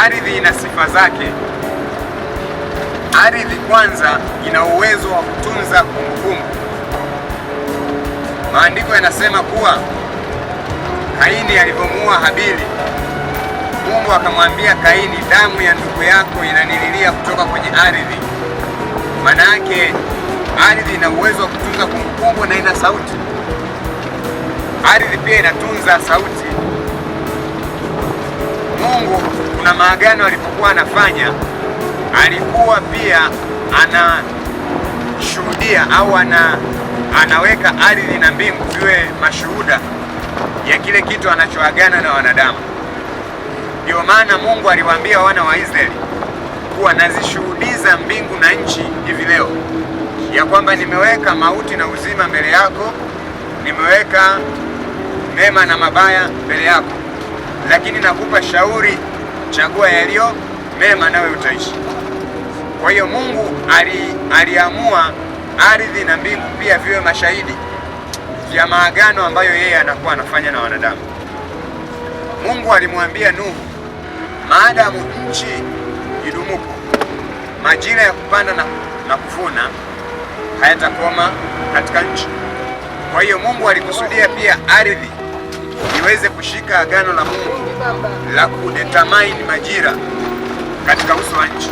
ardhi ina sifa zake. Ardhi kwanza ina uwezo wa kutunza kumbukumbu. Maandiko yanasema kuwa Kaini alipomuua Habili, Mungu akamwambia Kaini, damu ya ndugu yako inanililia kutoka kwenye ardhi. Maana yake ardhi ina uwezo wa kutunza kumbukumbu na ina sauti. Ardhi pia inatunza sauti. Mungu kuna maagano alipokuwa anafanya, alikuwa pia anashuhudia au anaweka ardhi na mbingu ziwe mashuhuda ya kile kitu anachoagana na wanadamu. Ndio maana Mungu aliwaambia wana wa Israeli kuwa nazishuhudiza mbingu na nchi hivi leo ya kwamba nimeweka mauti na uzima mbele yako, nimeweka mema na mabaya mbele yako, lakini nakupa shauri, chagua yaliyo mema nawe utaishi. Kwa hiyo Mungu aliamua ardhi na mbingu pia viwe mashahidi ya maagano ambayo yeye anakuwa anafanya na wanadamu. Mungu alimwambia Nuhu, maadamu nchi idumupo, majira ya kupanda na kuvuna hayatakoma katika nchi. Kwa hiyo Mungu alikusudia pia ardhi iweze kushika agano la Mungu la kudetermine majira katika uso wa nchi.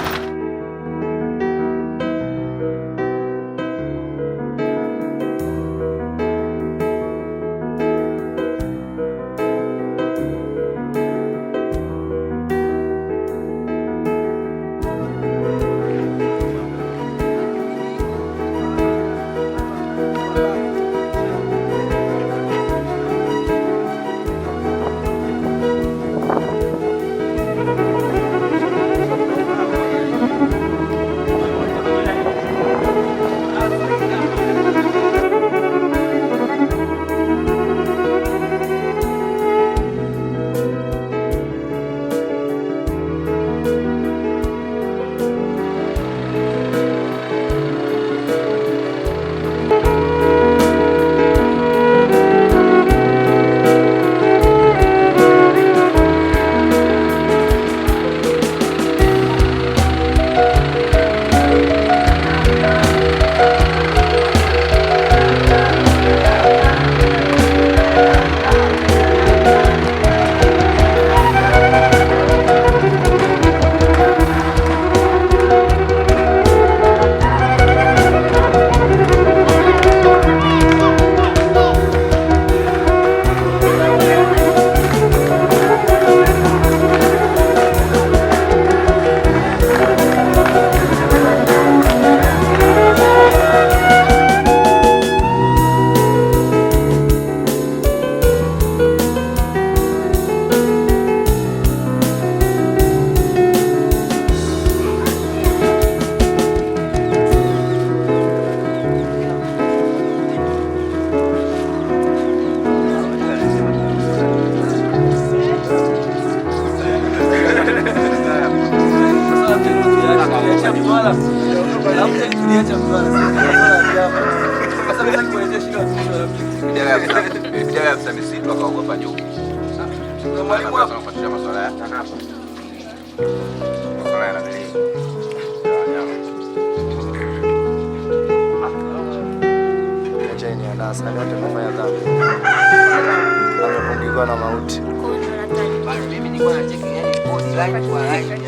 Misitu akaogopa nyuki. Anafuatisha masuala ya tanapa. Masuala ya nani? Chini anasa ni watu kufanya dhambi. Anafungiwa na mauti. Mimi nilikuwa na cheki yani body like kwa like.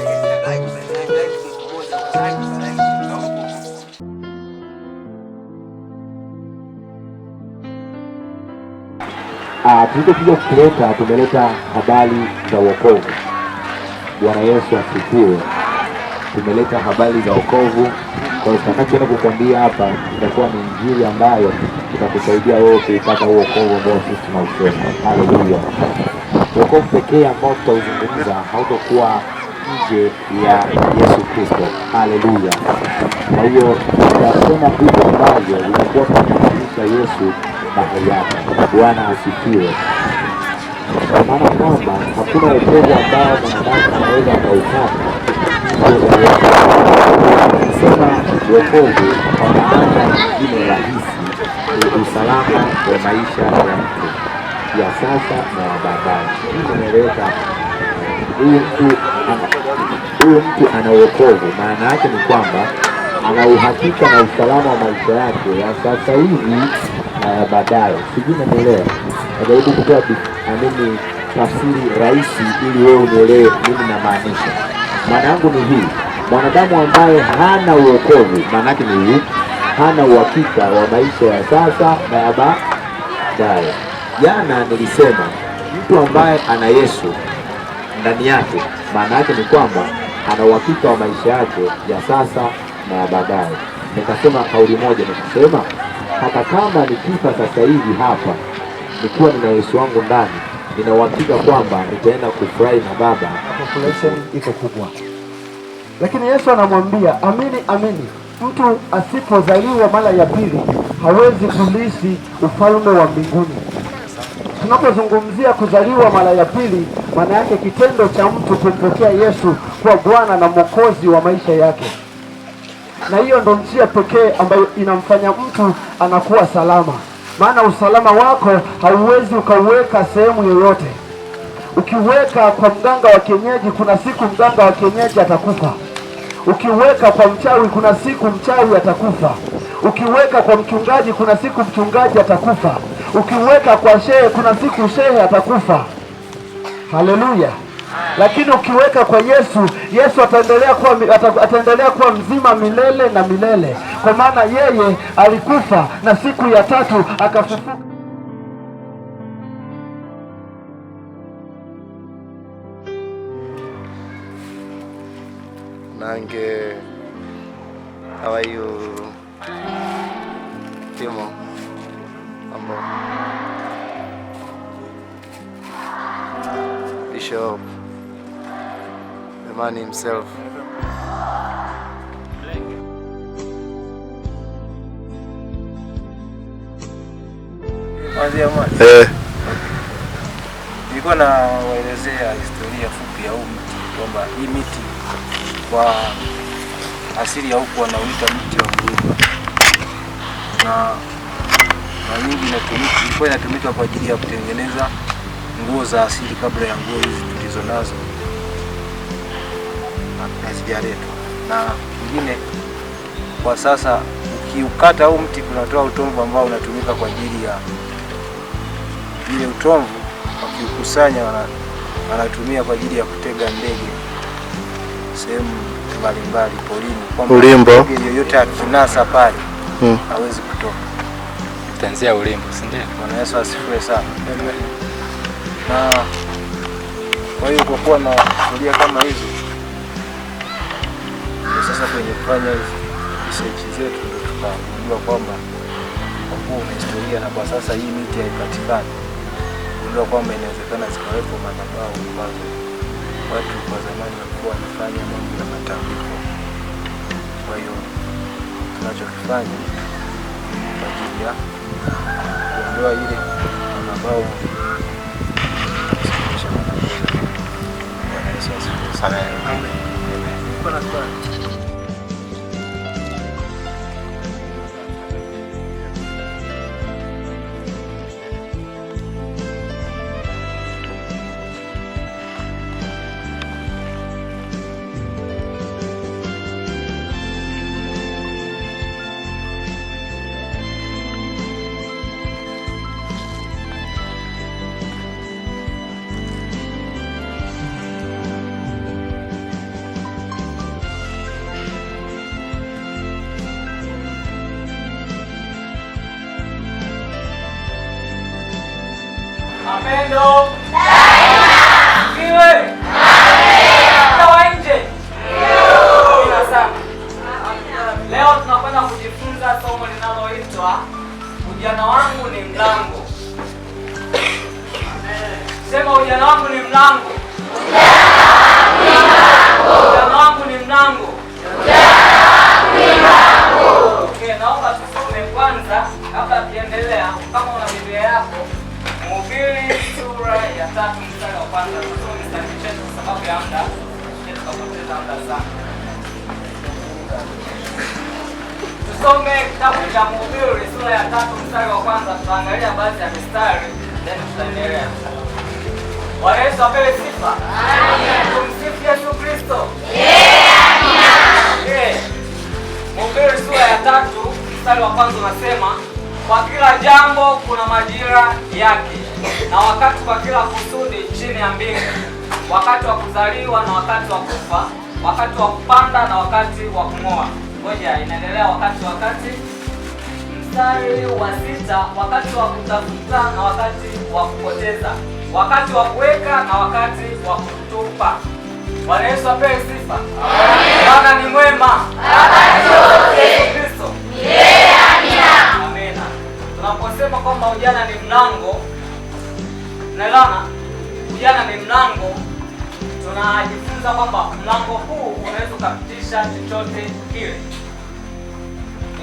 Tulipokuja kuleta tumeleta habari za wokovu. Bwana Yesu asifiwe. Tumeleta habari za wokovu. Kwa hiyo tutakachoenda kukwambia hapa itakuwa ni injili ambayo itakusaidia wewe kupata huo wokovu ambao sisi tunausema. Haleluya. Wokovu pekee ambao tutauzungumza hautakuwa nje ya Yesu Kristo. Haleluya. Kwa hiyo tutasema vitu ambavyo vinakuwa kumaanisha Yesu mahali hapa. Bwana asifiwe. Kwa maana kwamba hakuna wokovu ambao mwanadamu anaweza akaupata. Sema wokovu kwa maana nyingine rahisi ni usalama wa maisha ya mtu ya sasa na ya baadaye. Hii imeleta huyu mtu huyu mtu ana wokovu, maana yake ni kwamba ana uhakika na usalama wa maisha yake ya sasa hivi na ya baadaye. Sijui unanielewa? Najaribu kutoa tafsiri rahisi ili wewe unielewe mimi namaanisha. Maana yangu ni hii: mwanadamu ambaye hana wokovu, maana yake ni hii, hana uhakika wa maisha ya sasa na ya baadaye. Jana nilisema mtu ambaye ana Yesu ndani yake, maana yake ni kwamba ana uhakika wa maisha yake ya sasa na ya baadaye. Nikasema kauli moja, nikasema hata kama nikifa sasa hivi hapa nikiwa nina Yesu wangu ndani, nina uhakika kwamba nitaenda kufurahi na Baba. Population iko kubwa, lakini Yesu anamwambia amini, amini, mtu asipozaliwa mara ya pili hawezi kulisi ufalme wa mbinguni. Tunapozungumzia kuzaliwa mara ya pili, maana yake kitendo cha mtu kumpokea Yesu kwa Bwana na Mwokozi wa maisha yake, na hiyo ndo njia pekee ambayo inamfanya mtu anakuwa salama. Maana usalama wako hauwezi ukauweka sehemu yoyote. Ukiweka kwa mganga wa kienyeji, kuna siku mganga wa kienyeji atakufa. Ukiweka kwa mchawi, kuna siku mchawi atakufa. Ukiweka kwa mchungaji, kuna siku mchungaji atakufa. Ukiweka kwa shehe, kuna siku shehe atakufa. Haleluya! Lakini ukiweka kwa Yesu, Yesu ataendelea kuwa mzima milele na milele, kwa maana yeye alikufa na siku ya tatu akafufuka. Nange, how are you, Timo? Bishop, the man himself. Nilikuwa nawaelezea historia fupi ya huu mti, kwamba hii miti kwa asili ya huku wanauita mti wa mlima, na nyingi ilikuwa inatumika kwa ajili ya kutengeneza nguo za asili kabla ya nguo hizi tulizo nazo hazijaletwa. Na kingine, kwa sasa ukiukata huu mti kunatoa utomvu ambao unatumika kwa ajili ya ile utomvu, wakiukusanya wanatumia kwa ajili ya kutega ndege sehemu mbalimbali porini, kwamba ndege yoyote akinasa pale hawezi kutoka. Tanzia ulimbo, si ndio? Bwana Yesu asifiwe sana. Na kwa hiyo kwa kuwa na historia kama hizo, sasa kwenye kufanya research zetu ndio tukagundua kwamba kwa kuwa una historia na kwa sasa hii miti haipatikani, ndio kwamba inawezekana zikawepo madhabahu ambazo watu wa zamani walikuwa wanafanya mambo ya matambiko. Kwa hiyo tunachokifanya kwa ajili ya kuondoa ile madhabahu. Bwana Yesu asifiwe sana. Amen. Kuna swali? Mapendo kiwe tawa nje sana. Leo tunakwenda kujifunza somo linaloitwa ujana wangu ni mlango. Sema ujana wangu ni mlango. Ujana wangu ni mlango. Okay, naomba tusome kwanza kabla tuendelea. Kama una Biblia yako, Mhubiri sura ya 3 mstari wa kwanza. Tusome mstari mchache kwa sababu ya muda, tukapoteza muda sana. Tusome kitabu cha Mhubiri sura ya 3 mstari wa kwanza, tutaangalia baadhi ya mistari then tutaendelea. Bwana Yesu apewe sifa. Amen. Tumsifu Yesu Kristo. kwanza unasema kwa kila jambo kuna majira yake na wakati kwa kila kusudi chini ya mbingu, wakati wa kuzaliwa na wakati wa kufa, wakati wa kupanda na wakati wa kung'oa. Ngoja inaendelea wakati. Mstari wa 6, wakati wa kutafuta na wakati wa kupoteza, wakati wa kuweka na wakati wa kutupa. Bwana Yesu apewe sifa. Bwana ni mwema. Yesu Kristo. Amina. Amina. Tunaposema kwamba ujana ni mlango, unaelewana? Ujana ni mlango, tunajifunza kwamba mlango huu unaweza kupitisha chochote kile.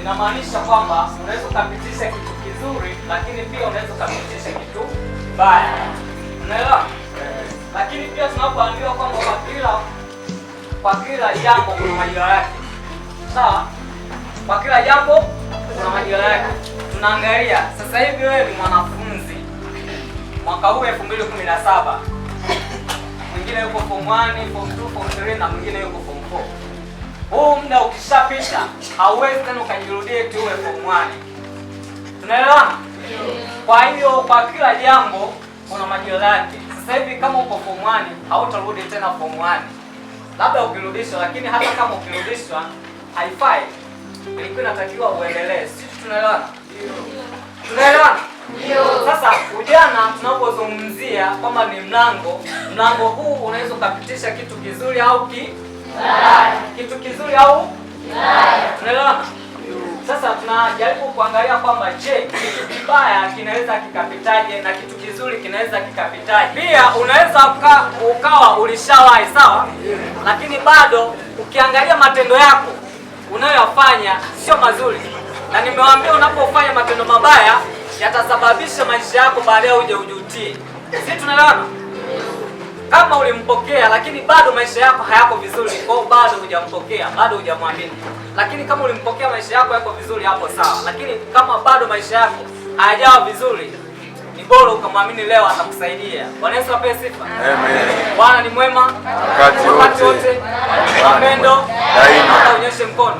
Inamaanisha kwamba unaweza kupitisha kitu kizuri, lakini pia unaweza kupitisha kitu kibaya. Unaelewa? Lakini pia tunapoambiwa kwamba kwa kila jambo kuna majira yake. Sawa? Kwa kila jambo kuna majira yake. Tunaangalia sasa hivi wewe ni mwanafunzi. Mwaka huu 2017. Mwingine yuko form 1, form 2, form 3 na mwingine yuko form 4. Huu muda ukishapita, hauwezi tena ukajirudia eti uwe form 1. Tunaelewana? Kwa hiyo kwa kila jambo kuna majira yake. Sasa hivi kama uko form 1, hautarudi tena form 1. Labda ukirudishwa, lakini hata kama ukirudishwa haifai. Ilikuwa inatakiwa uendelee. Sisi tunaelewana? Tunaelewana? Sasa ujana tunapozungumzia kwamba ni mlango huu unaweza kupitisha kitu kizuri au kitu kizuri au tunaelewana? Sasa tunajaribu kuangalia kwamba je, kitu kibaya kinaweza kikapitaje na kitu kizuri kinaweza kikapitaje. Pia unaweza ukawa ulishawahi, sawa? Lakini bado ukiangalia matendo yako unayoyafanya sio mazuri. Na nimewaambia unapofanya matendo mabaya yatasababisha maisha yako baadaye uje ujutie. Sisi tunaelewana? Kama ulimpokea lakini bado maisha yako hayako vizuri, kwa bado hujampokea, bado hujamwamini. Lakini kama ulimpokea maisha yako yako vizuri, hapo sawa. Lakini kama bado maisha yako hayajawa vizuri, ni bora ukamwamini leo, atakusaidia. Bwana Yesu apewe sifa. Amen. Bwana ni mwema wakati wote. Mapendo daima. Unyoshe mkono.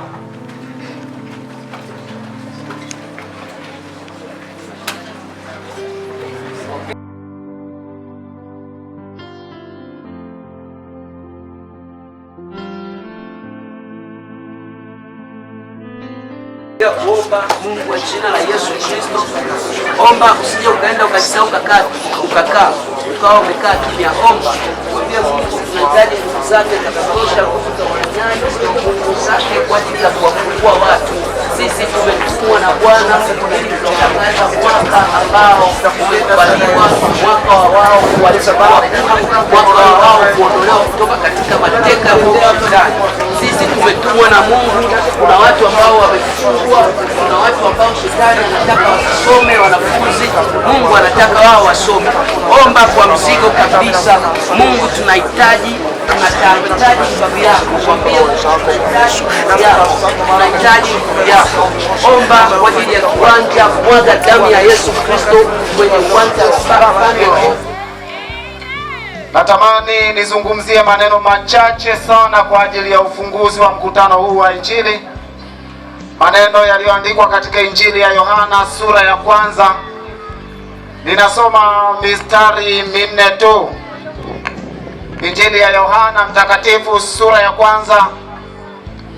Kuomba Mungu wa jina la Yesu Kristo, omba usije ukaenda ukajisahau ukakaa ukawa umekaa kimya. Omba mwambie Mungu tunahitaji nguvu zake zitatosha, nguvu za uponyaji, nguvu zake kwa ajili ya kuwafungua watu. Sisi tumetumwa na Bwana ili kutangaza mwaka ambao umekubaliwa, mwaka wao kuwachapaa, mwaka wao kuondolewa kutoka katika mateka ya shetani. Sisi tumetumwa na Mungu. Kuna watu ambao wamefungwa, kuna watu ambao shetani anataka wasome, wanafunzi Mungu anataka wao wasome. Omba kwa mzigo kabisa. Mungu tunahitaji nguvu yako, kwambie tunahitaji nguvu yako. Omba kwa ajili ya kiwanja, mwaga damu ya Yesu Kristo kwenye uwanja wa. Natamani nizungumzie maneno machache sana kwa ajili ya ufunguzi wa mkutano huu wa Injili. Maneno yaliyoandikwa katika Injili ya Yohana sura ya 1. Ninasoma mistari 4 tu. Injili ya Yohana mtakatifu sura ya 1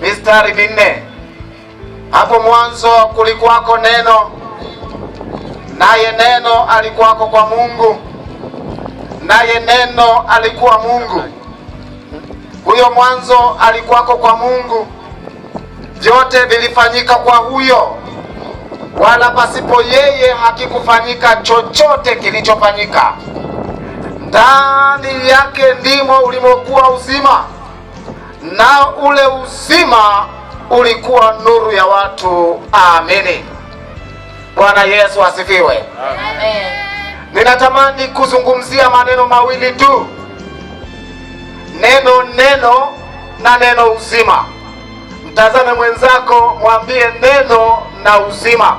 mistari 4. Hapo mwanzo kulikuwako neno, naye neno alikuwako kwa Mungu, naye neno alikuwa Mungu. Huyo mwanzo alikuwako kwa Mungu. Vyote vilifanyika kwa huyo, wala pasipo yeye hakikufanyika chochote kilichofanyika. Ndani yake ndimo ulimokuwa uzima, na ule uzima ulikuwa nuru ya watu. Amini. Bwana Yesu asifiwe. Amen. Ninatamani kuzungumzia maneno mawili tu. Neno na neno uzima. Mtazame mwenzako, mwambie neno na uzima.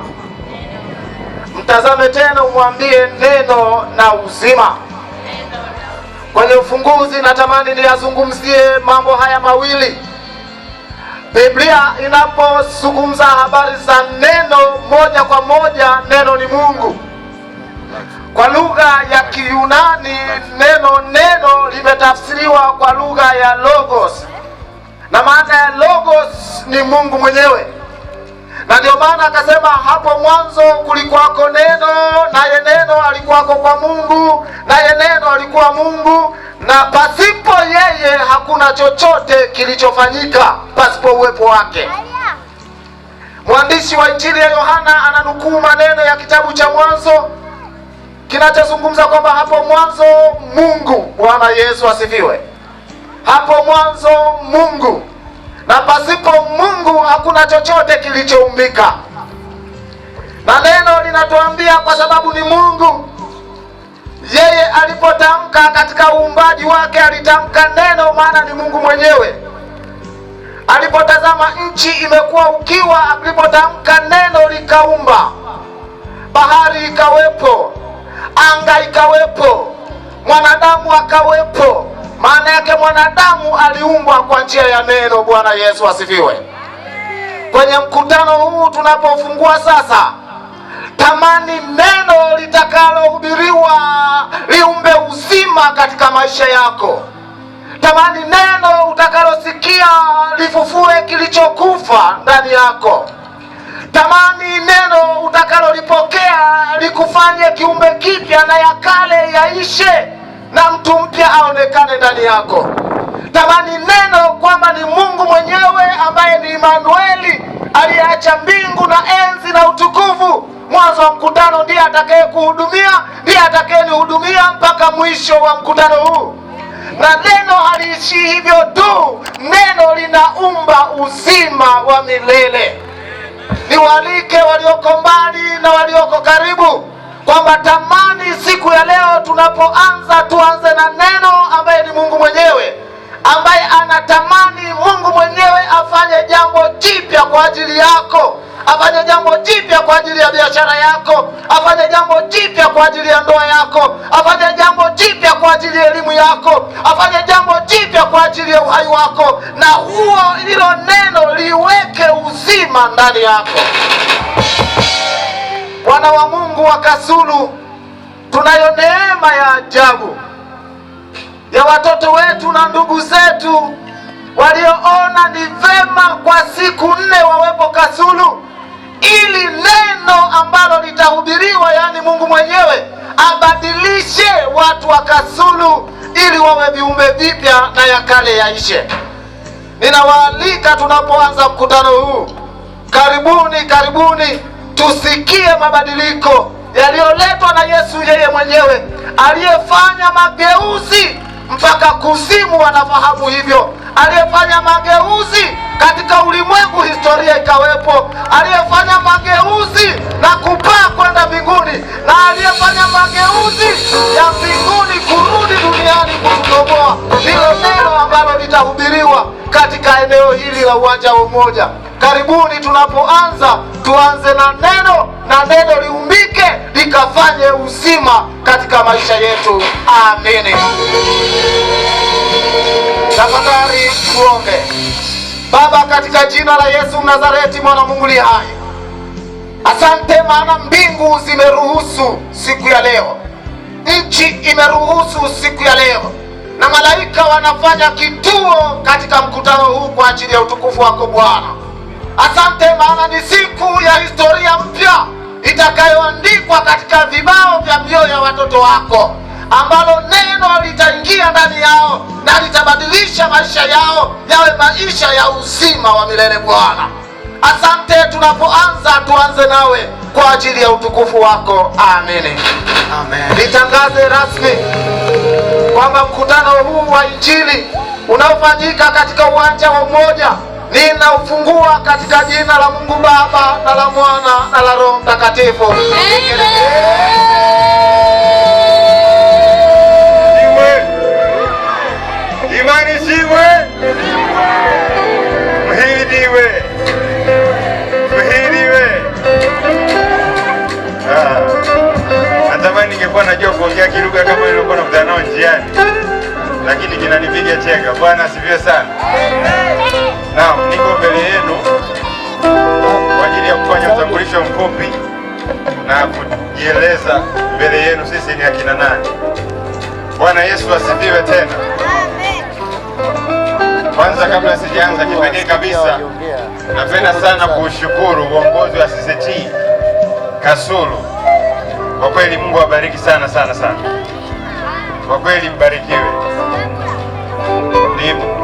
Mtazame tena, umwambie neno na uzima. Kwenye ufunguzi natamani niyazungumzie mambo haya mawili. Biblia inapozungumza habari za neno, moja kwa moja neno ni Mungu. Kwa lugha ya Kiyunani neno limetafsiriwa kwa lugha ya logos, na maana ya logos ni Mungu mwenyewe. Na ndio maana akasema hapo mwanzo kulikuwako neno, naye neno alikuwako kwa Mungu, naye neno alikuwa Mungu, na pasipo yeye hakuna chochote kilichofanyika pasipo uwepo wake. Mwandishi wa Injili ya Yohana ananukuu maneno ya kitabu cha Mwanzo kinachozungumza kwamba hapo mwanzo Mungu. Bwana Yesu asifiwe. Hapo mwanzo Mungu, na pasipo Mungu hakuna chochote kilichoumbika. Na neno linatuambia kwa sababu ni Mungu, yeye alipotamka katika uumbaji wake alitamka neno, maana ni Mungu mwenyewe. Alipotazama nchi imekuwa ukiwa, alipotamka neno likaumba. Bahari ikawepo, anga ikawepo, mwanadamu akawepo. Maana yake mwanadamu aliumbwa kwa njia ya neno. Bwana Yesu asifiwe. Kwenye mkutano huu tunapofungua sasa, tamani neno litakalohubiriwa liumbe uzima katika maisha yako. Tamani neno utakalosikia lifufue kilichokufa ndani yako. Tamani neno utakalolipokea likufanye kiumbe kipya, na ya kale yaishe na mtu mpya aonekane ndani yako. Tamani neno kwamba ni Mungu mwenyewe ambaye ni Emanueli, aliyeacha mbingu na enzi na utukufu. Mwanzo wa mkutano ndiye atakayekuhudumia, ndiye atakayenihudumia mpaka mwisho wa mkutano huu. Na neno haliishi hivyo tu, neno linaumba uzima wa milele. Niwaalike walioko mbali na walioko karibu kwamba tamani siku ya leo tunapoanza, tuanze na neno ambaye ni Mungu mwenyewe, ambaye anatamani Mungu mwenyewe afanye jambo jipya kwa ajili yako, afanye jambo jipya kwa ajili ya biashara yako, afanye jambo jipya kwa ajili ya ndoa yako, afanye jambo jipya kwa ajili ya elimu yako, afanye jambo jipya kwa ajili ya uhai wako, na hilo neno liweke uzima ndani yako. Wana wa Mungu wa Kasulu, tunayo neema ya ajabu ya watoto wetu na ndugu zetu walioona ni vema kwa siku 4 wawepo Kasulu, ili neno ambalo litahubiriwa, yaani Mungu mwenyewe abadilishe watu wa Kasulu ili wawe viumbe vipya na ya kale yaishe. Ninawaalika tunapoanza mkutano huu, karibuni tusikie mabadiliko yaliyoletwa na Yesu yeye mwenyewe, aliyefanya mageuzi mpaka kuzimu wanafahamu hivyo, aliyefanya mageuzi katika ulimwengu, historia ikawepo, aliyefanya mageuzi na kupaa kwenda mbinguni, na aliyefanya mageuzi ya mbinguni kurudi duniani kutukomboa. Ndilo neno ambalo litahubiriwa katika eneo hili la uwanja wa Umoja. Karibuni tunapoanza, tuanze na neno, na neno liumbike likafanye uzima katika maisha yetu. Amini. Tafadhali tuombe. Baba, katika jina la Yesu Mnazareti, mwana Mungu li hai, asante maana mbingu zimeruhusu siku ya leo, nchi imeruhusu siku ya leo, na malaika wanafanya kituo katika mkutano huu kwa ajili ya utukufu wako Bwana. Asante maana ni siku ya historia mpya itakayoandikwa katika vibao vya mioyo ya watoto wako, ambalo neno litaingia ndani yao na litabadilisha maisha yao yawe maisha ya uzima wa milele Bwana. Asante, tunapoanza tuanze nawe kwa ajili ya utukufu wako. Amini. Amen. Nitangaze rasmi kwamba mkutano huu wa Injili unaofanyika katika uwanja wa Umoja ninaufungua katika jina la Mungu Baba na la Mwana na la Roho Mtakatifu. Imani siwe mhidiwe. Natamani ningekuwa najua kuongea kilugha kama nilikuwa nakutana nao njiani, lakini kinanipiga chenga. Bwana asifiwe sana. Naam, niko mbele mafupi na kujieleza mbele yenu sisi ni akina nani. Bwana Yesu asifiwe tena. Kwanza kabla sijaanza, kipekee kabisa napenda sana kuushukuru uongozi wa CCT Kasulu. Kwa kweli Mungu awabariki sana sana sana. Kwa kweli mbarikiwe.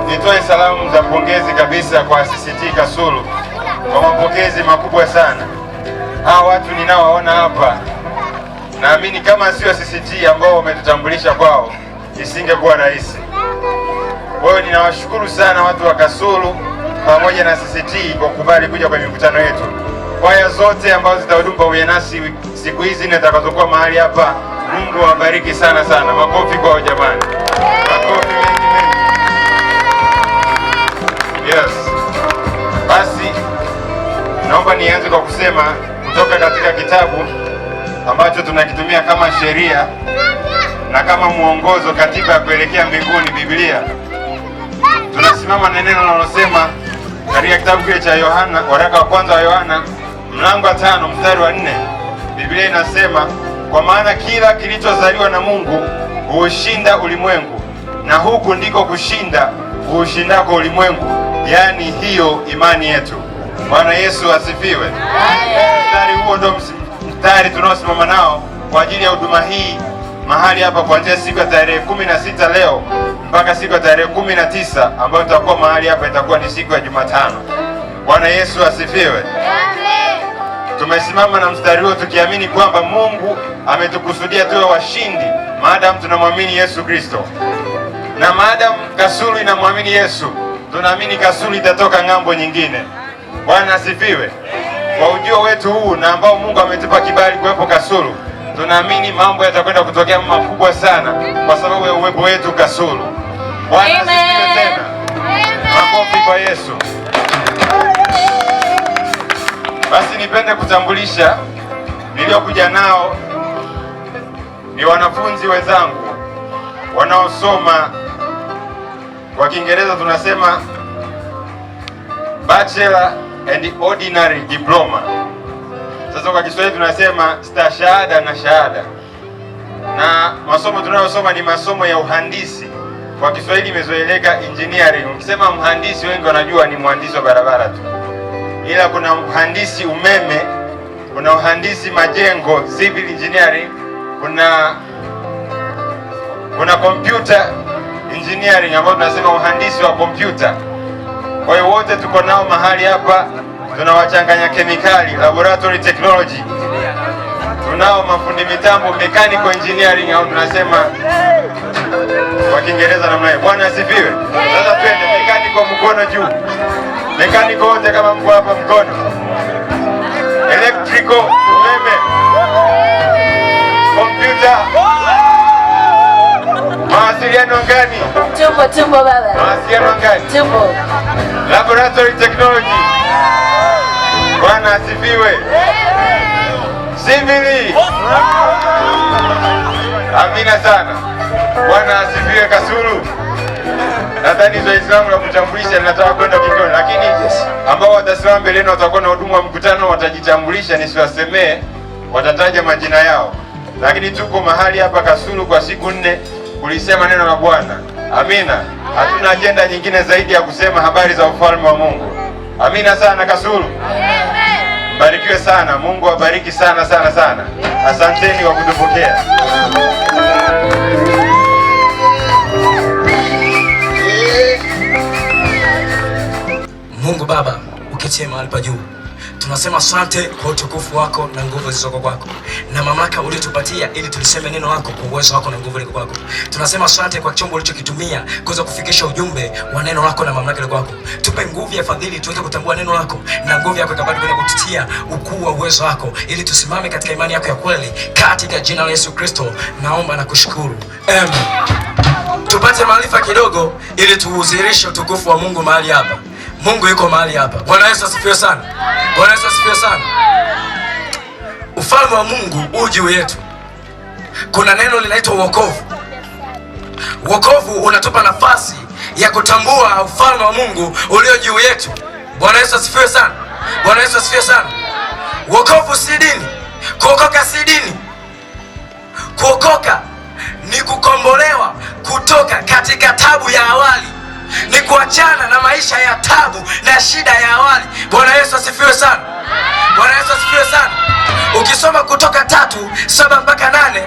Nitoe salamu za pongezi kabisa kwa CCT Kasulu kwa mapokezi makubwa sana. Hawa watu ninaowaona hapa, naamini kama sio CCT ambao wametutambulisha kwao, isingekuwa rahisi. Kwa hiyo ninawashukuru sana watu wa Kasulu pamoja na CCT kwa kukubali kuja kwenye mikutano yetu. Kwaya zote ambazo zitahudumu pamoja nasi siku hizi na zitakazokuwa mahali hapa, Mungu awabariki sana sana. Makofi kwao jamani. Makofi mengi mengi. Yes. Basi naomba nianze kwa kusema kutoka katika kitabu ambacho tunakitumia kama sheria na kama mwongozo, katiba ya kuelekea mbinguni, Biblia. Tunasimama na neno linalosema katika kitabu kile cha Yohana, waraka wa kwanza wa Yohana mlango wa 5 mstari wa 4. Biblia inasema, kwa maana kila kilichozaliwa na Mungu huushinda ulimwengu, na huku ndiko kushinda huushindako ulimwengu, yaani hiyo imani yetu. Bwana Yesu asifiwe. Mstari huo ndio mstari tunaosimama nao kwa ajili ya huduma hii mahali hapa kuanzia siku ya tarehe 16 leo mpaka siku ya tarehe 19 ambayo tutakuwa mahali hapa, itakuwa ni siku ya Jumatano. Bwana Yesu asifiwe. Tumesimama na mstari huo tukiamini kwamba Mungu ametukusudia tuwe washindi maadamu tunamwamini Yesu Kristo. Na maadamu Kasulu inamwamini Yesu, tunaamini Kasulu itatoka ng'ambo nyingine. Bwana asifiwe. Kwa ujio wetu huu na ambao Mungu ametupa kibali kuwepo Kasulu, tunaamini mambo yatakwenda kutokea makubwa sana kwa sababu ya uwepo wetu Kasulu. Bwana asifiwe tena. Makofi kwa Yesu. Basi nipende kutambulisha niliokuja nao ni wanafunzi wenzangu wanaosoma, kwa Kiingereza tunasema Bachelor and Ordinary Diploma. Sasa kwa Kiswahili tunasema stashahada na shahada. Na masomo tunayosoma ni masomo ya uhandisi. Kwa Kiswahili imezoeleka engineering. Ukisema mhandisi, wengi wanajua ni mhandisi wa barabara tu. Ila kuna mhandisi umeme, kuna uhandisi majengo, civil engineering, kuna computer engineering ambao tunasema uhandisi wa kompyuta. Kwa hiyo wote tuko nao mahali hapa, tunawachanganya kemikali, laboratory technology. Tunao mafundi mitambo, mechanical engineering au tunasema kwa Kiingereza namna hiyo. Bwana asifiwe. Sasa twende mechanical, mkono juu. Mechanical wote kama mko hapa, mkono. Electrical, umeme. Computer. Mawasiliano ngani? Tupo baba. Mawasiliano ngani? Tupo. Laboratory technology. Bwana asifiwe. Civil. Amina sana. Bwana asifiwe Kasulu. Nadhani zoezi langu la kutambulisha linataka kwenda kingine, lakini ambao watasimama mbele na watakuwa na huduma wa mkutano watajitambulisha, nisiwasemee, watataja majina yao. Lakini tuko mahali hapa Kasulu kwa siku 4 kulisema neno la Bwana. Amina. Hatuna ajenda nyingine zaidi ya kusema habari za ufalme wa Mungu. Amina sana Kasulu. Barikiwe sana. Mungu awabariki sana sana sana. Asanteni kwa kutupokea. Mungu Baba, uketie mahali pa juu, tunasema asante kwa utukufu wako na nguvu zilizoko kwako na mamlaka uliotupatia ili tuliseme neno lako kwa uwezo wako na nguvu zilizoko kwako. Tunasema asante kwa chombo ulichokitumia kuweza kufikisha ujumbe wa neno lako na mamlaka ile kwako. Tupe nguvu ya fadhili tuweze kutambua neno lako na nguvu yako ikabaki kwenda kututia ukuu wa uwezo wako ili tusimame katika imani yako ya kweli, katika jina la Yesu Kristo naomba na kushukuru. Amen. Tupate maarifa kidogo ili tuudhihirishe utukufu wa Mungu mahali hapa. Mungu yuko mahali hapa. Bwana Yesu asifiwe sana. Bwana Yesu asifiwe sana. Ufalme wa Mungu u juu yetu. Kuna neno linaitwa wokovu. Wokovu unatupa nafasi ya kutambua ufalme wa Mungu ulio juu yetu. Bwana Yesu asifiwe sana. Bwana Yesu asifiwe sana. Wokovu si dini, kuokoka si dini. Kuokoka ni kukombolewa kutoka katika tabu ya awali, ni kuachana na maisha ya tabu na shida ya awali. Bwana Yesu asifiwe sana. Bwana Yesu asifiwe sana. Ukisoma Kutoka 3:7 mpaka 8,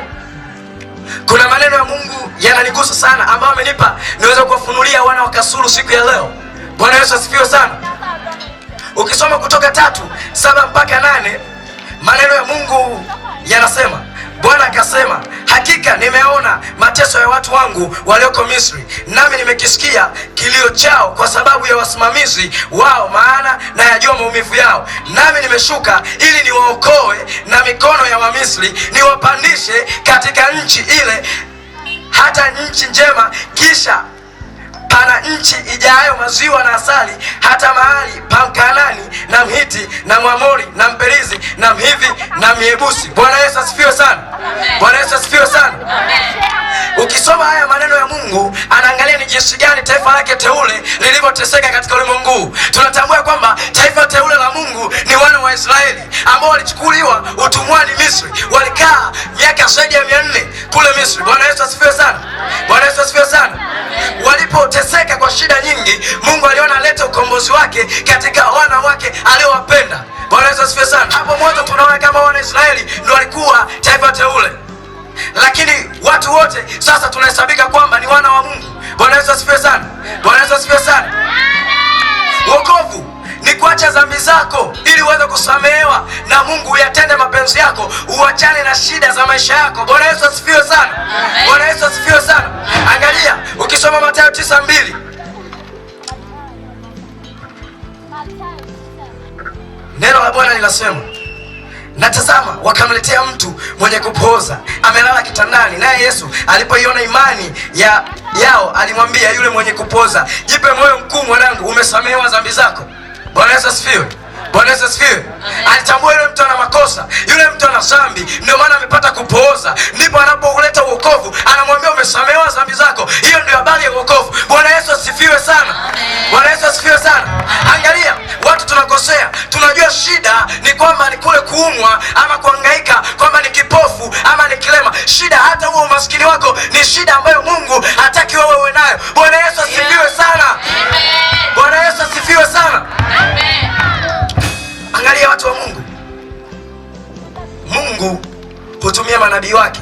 kuna maneno ya Mungu yananigusa sana, ambayo amenipa niweze kuwafunulia wana wa Kasulu siku ya leo. Bwana Yesu asifiwe sana. Ukisoma Kutoka 3:7 mpaka 8, maneno ya Mungu yanasema, Bwana akasema, hakika nimeona mateso ya watu wangu walioko Misri, nami nimekisikia kilio chao kwa sababu ya wasimamizi wao, maana nayajua maumivu yao. Nami nimeshuka ili niwaokoe na mikono ya Wamisri, niwapandishe katika nchi ile, hata nchi njema, kisha pana nchi ijayo maziwa na asali, hata mahali pa Mkanani na Mhiti na Mwamori na Mperizi na Mhivi na Myebusi. Bwana Yesu asifiwe sana. Bwana Yesu asifiwe sana. Ukisoma haya maneno ya Mungu, anaangalia ni jinsi gani taifa lake teule lilivyoteseka katika ulimwengu. Tunatambua kwamba taifa teule la Mungu ni wana wa Israeli ambao walichukuliwa utumwani Misri, walikaa miaka zaidi ya 400 kule Misri. Bwana Yesu asifiwe sana. Bwana Yesu asifiwe sana. Walipoteseka kwa shida nyingi, Mungu aliona alete ukombozi wake katika wana wake aliowapenda. Bwana Yesu asifiwe sana. Hapo mwanzo tunaona kama wana Israeli ndio walikuwa taifa teule, lakini watu wote sasa tunahesabika kwamba ni wana wa Mungu. Bwana Yesu asifiwe sana. Bwana Yesu asifiwe sana. Wokovu ni kuacha dhambi zako ili uweze kusamehewa na Mungu, uyatende mapenzi yako, uachane na shida za maisha yako. Bwana Yesu asifiwe sana. Bwana Yesu asifiwe sana. Angalia ukisoma Mathayo 9:2, neno la Bwana linasema, na tazama, wakamletea mtu mwenye kupooza amelala kitandani, naye Yesu alipoiona imani yao alimwambia yule mwenye kupooza, jipe moyo mkuu mwanangu, umesamehewa dhambi zako. Bwana Yesu asifiwe. Bwana Yesu asifiwe. Alitambua yule mtu ana makosa, yule mtu ana dhambi, ndio maana amepata kupooza. Ndipo anapoleta wokovu, anamwambia umesamehewa dhambi zako. Hiyo ndio habari ya wokovu. Bwana Yesu asifiwe sana. Bwana Yesu asifiwe sana. Angalia, watu tunakosea, tunajua shida ni kwamba ni kule kuumwa ama kuhangaika, kwamba ni kipofu ama ni kilema. Shida hata huo umaskini wako ni shida ambayo Mungu hataki wewe uwe nayo. Bwana Yesu asifiwe sana. Bwana Yesu asifiwe sana. Angalia watu wa Mungu. Mungu hutumia manabii wake,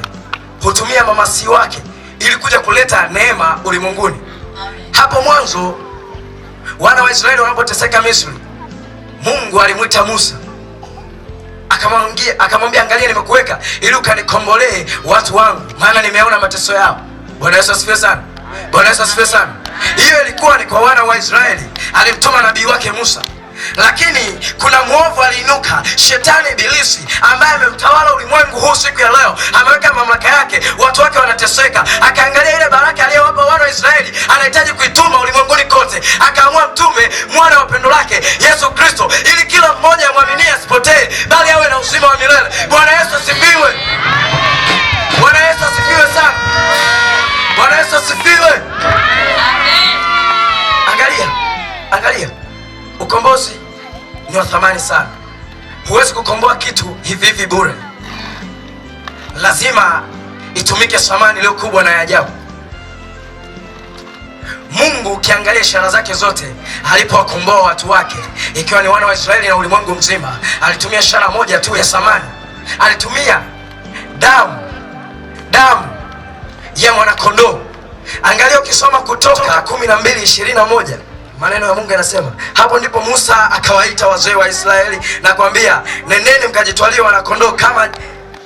hutumia mamasi wake ili kuja kuleta neema ulimwenguni. Hapo mwanzo wana wa Israeli wanapoteseka Misri, Mungu alimwita Musa, akamwambia angalia, nimekuweka ili ukanikombolee watu wangu, maana nimeona mateso yao. Bwana Yesu asifiwe sana. Bwana Yesu asifiwe sana. Hiyo ilikuwa ni kwa wana wa Israeli, alimtuma nabii wake Musa. Lakini kuna mwovu aliinuka, shetani ibilisi, ambaye amemtawala ulimwengu huu siku ya leo, ameweka mamlaka yake, watu wake wanateseka. Akaangalia ile baraka aliyowapa wana wa Israeli, anahitaji kuituma ulimwenguni kote. Akaamua mtume mwana wa pendo lake Yesu Kristo, ili kila mmoja amwaminie asipotee, bali awe na uzima wa milele. Bwana Yesu asifiwe. Bwana Yesu asifiwe sana. Bwana Yesu asifiwe. Angalia, ukombozi ni wa thamani sana. Huwezi kukomboa kitu hivi hivi bure, lazima itumike thamani iliyo kubwa na ya ajabu. Mungu ukiangalia ishara zake zote alipowakomboa watu wake, ikiwa ni wana wa Israeli na ulimwengu mzima, alitumia ishara moja tu ya thamani. Alitumia damu ya mwanakondoo. Angalia ukisoma Kutoka 12:21, maneno ya Mungu yanasema, hapo ndipo Musa akawaita wazee wa Israeli na kuambia, nendeni mkajitwalie wanakondoo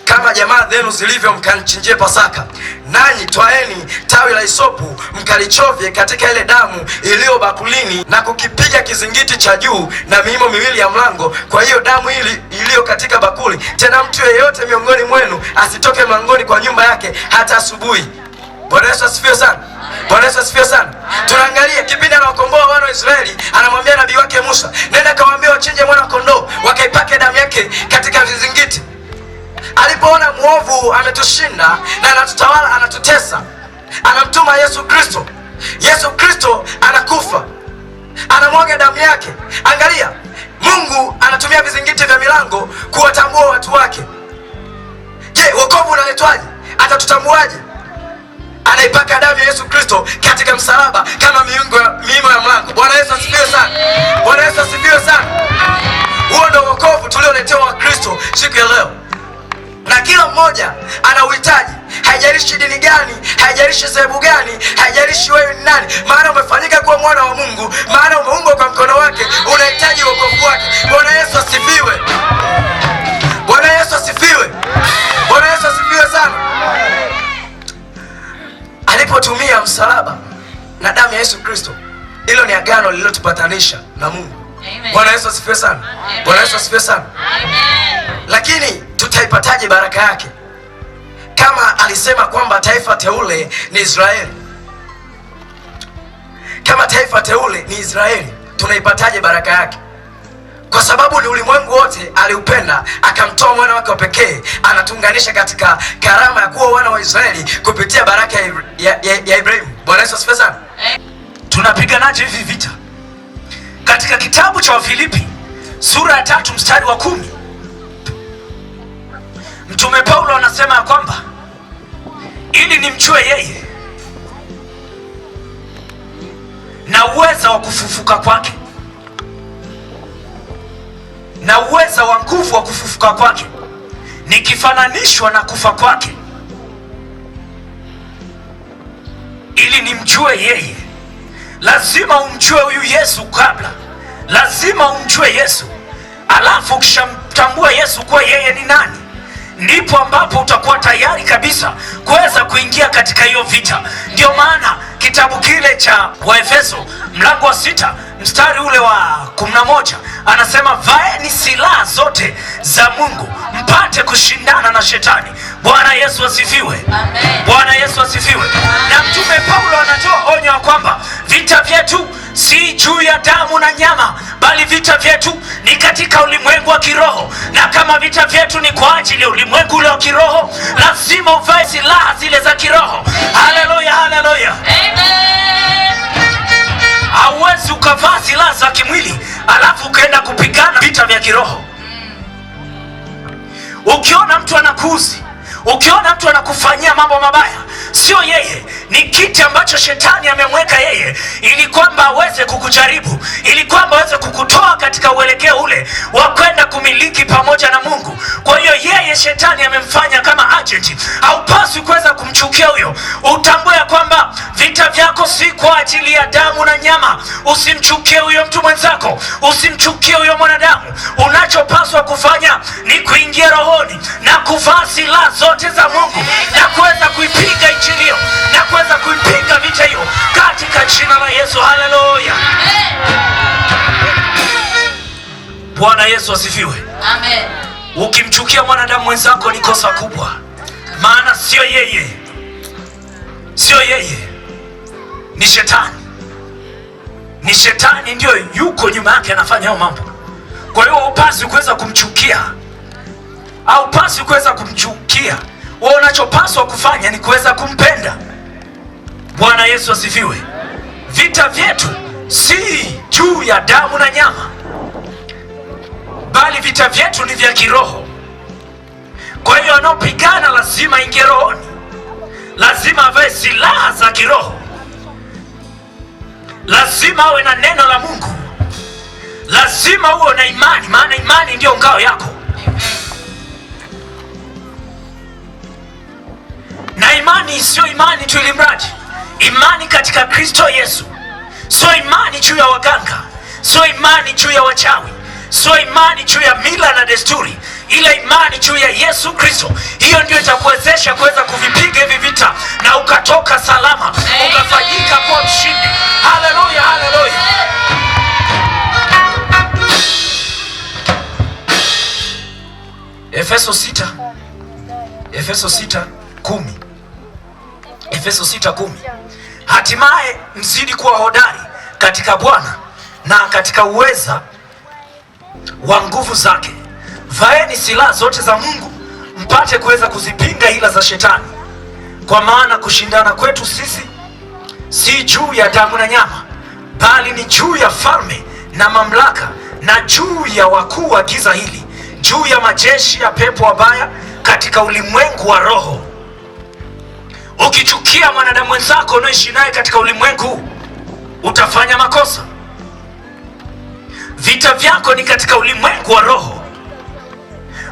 kama jamaa zenu zilivyo, mkanichinjie Pasaka. Nanyi twaeni tawi la hisopu mkalichovye katika ile damu iliyo bakulini, na kukipiga kizingiti cha juu na miimo miwili ya mlango kwa hiyo damu iliyo katika bakuli. Tena mtu yeyote miongoni mwenu asitoke mlangoni kwa nyumba yake hata asubuhi. Bwana Yesu asifiwe sana. Bwana Yesu asifiwe sana. Tunaangalia kipindi anawakomboa wana wa Israeli, anamwambia nabii wake Musa, nenda kawaambia wachinje mwana kondoo, wakaipake damu yake katika vizingiti. Alipoona mwovu ametushinda na anatutawala, anatutesa, anamtuma Yesu Kristo. Yesu Kristo anakufa, anamwaga damu yake. Angalia, Mungu anatumia vizingiti vya milango kuwatambua watu wake. Je, wokovu unaletwaje? Atatutambuaje? Anaipaka damu ya Yesu Kristo katika msalaba kama miimo ya mlango. Bwana Yesu asifiwe sana. Bwana Yesu asifiwe sana. Huo ndio wokovu tulioletewa wa Kristo siku ya leo, na kila mmoja ana uhitaji. Haijalishi dini gani, haijalishi sehemu gani, haijalishi wewe ni nani, maana umefanyika kuwa mwana wa Mungu, maana umeumbwa kwa mkono wake, unahitaji wokovu wake. Bwana Yesu asifiwe. Bwana Yesu asifiwe. Bwana Yesu asifiwe sana. Alipotumia msalaba na damu ya Yesu Kristo, hilo ni agano lililotupatanisha na Mungu. Bwana Yesu asifiwe sana. Bwana Yesu asifiwe sana. Lakini tutaipataje baraka yake? Kama alisema kwamba taifa teule ni Israeli, kama taifa teule ni Israeli, tunaipataje baraka yake? Kwa sababu ni ulimwengu wote aliupenda, akamtoa mwana wake wa pekee, anatuunganisha katika karama ya kuwa wana wa Israeli kupitia baraka ya Ibrahimu. Bwana Yesu asifiwe sana. Tunapiganaje hivi vita? Katika kitabu cha Wafilipi sura ya 3 mstari wa 10, Mtume Paulo anasema ya kwamba ili nimjue yeye na uweza wa kufufuka kwake na uweza wa nguvu wa kufufuka kwake, nikifananishwa na kufa kwake, ili nimjue yeye. Lazima umjue huyu Yesu kabla, lazima umjue Yesu, alafu ukishamtambua Yesu kuwa yeye ni nani, ndipo ambapo utakuwa tayari kabisa kuweza kuingia katika hiyo vita. Ndio maana kitabu kile cha Waefeso mlango wa 6 mstari ule wa 11 anasema, vaeni silaha zote za Mungu mpate kushindana na shetani. Bwana Yesu asifiwe. Amen. Bwana Yesu asifiwe. Na Mtume Paulo anatoa onyo kwamba vita vyetu si juu ya damu na nyama, bali vita vyetu ni katika ulimwengu wa kiroho. Na kama vita vyetu ni kwa ajili ya ulimwengu ule wa kiroho, lazima uvae silaha zile za kiroho. Haleluya, haleluya. Amen. Hauwezi ukavaa silaha za kimwili alafu ukaenda kupigana vita vya kiroho. Ukiona mtu anakuuzi, ukiona mtu anakufanyia mambo mabaya, sio yeye, ni kiti ambacho shetani amemweka yeye ili kwamba aweze kukujaribu, ili kwamba aweze kukutoa katika uelekeo ule wa kwenda kumiliki pamoja na Mungu. Kwa hiyo yeye shetani amemfanya kama agent. Haupaswi kuweza kumchukia huyo. Utambue kwamba vita vyako si kwa ajili ya damu na nyama. Usimchukie huyo mtu mwenzako, usimchukie huyo mwanadamu. Unachopaswa kufanya ni kuingia rohoni na kuvaa silaha zote za Mungu na kuweza kuipiga injili hiyo na kuweza kuipiga vita hiyo katika jina la Yesu. Haleluya. Bwana Yesu asifiwe. Amen. Ukimchukia mwanadamu mwenzako ni kosa kubwa, maana sio yeye, sio yeye, ni shetani. Ni shetani ndio yuko nyuma yake anafanya hayo mambo. Kwa hiyo upasi kuweza kumchukia au pasi kuweza kumchukia. Wewe unachopaswa kufanya ni kuweza kumpenda. Bwana Yesu asifiwe. Vita vyetu si juu ya damu na nyama, bali vita vyetu ni vya kiroho. Kwa hiyo wanaopigana lazima ingie rohoni, lazima avae silaha za kiroho, lazima awe na neno la Mungu, lazima uwe na imani, maana imani ndio ngao yako. Na imani sio imani tu ilimradi, imani katika Kristo Yesu. Sio imani juu ya waganga, sio imani juu ya wachawi, sio imani juu ya mila na desturi, ila imani juu ya Yesu Kristo. Hiyo ndio itakuwezesha kuweza kuvipiga hivi vita na ukatoka salama, ukafanyika kuwa mshindi. Haleluya, haleluya. Efeso 6:10. Efeso 6:10. Hatimaye mzidi kuwa hodari katika Bwana na katika uweza wa nguvu zake. Vaeni silaha zote za Mungu mpate kuweza kuzipinga hila za shetani. Kwa maana kushindana kwetu sisi si juu ya damu na nyama, bali ni juu ya falme na mamlaka na juu ya wakuu wa giza hili, juu ya majeshi ya pepo wabaya katika ulimwengu wa roho. Ukichukia mwanadamu wenzako unaoishi naye katika ulimwengu, utafanya makosa. Vita vyako ni katika ulimwengu wa roho.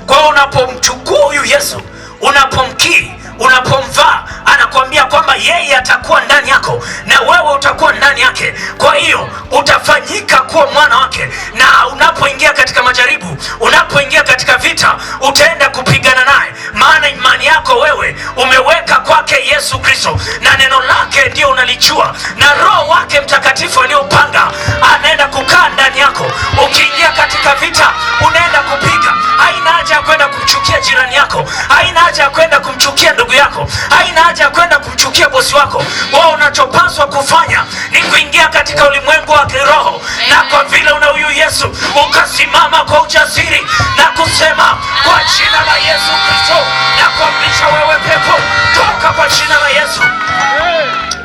Kwa unapomchukua huyu Yesu, unapomkiri, unapomvaa, anakuambia kwamba yeye atakuwa ndani yako na wewe utakuwa ndani yake. Kwa hiyo utafanyika kuwa mwana wake, na unapoingia katika majaribu, unapoingia katika vita, utaenda kupigana naye, maana imani yako wewe umeweka kwake Yesu Kristo, na neno lake ndio unalijua, na Roho wake Mtakatifu aliyopanga anaenda kukaa ndani yako. Ukiingia katika vita, unaenda kupiga. Haina haja ya kwenda kumchukia jirani yako, haina haja ya kwenda kumchukia ndugu yako, haina haja ya kwenda kumchukia bosi wako. Wewe unachopaswa kufanya ni kuingia katika ulimwengu wa kiroho, na kwa vile una huyu Yesu, ukasimama kwa ujasiri na kusema kwa jina la Yesu Kristo, na kuamrisha wewe pepo, toka kwa jina la Yesu.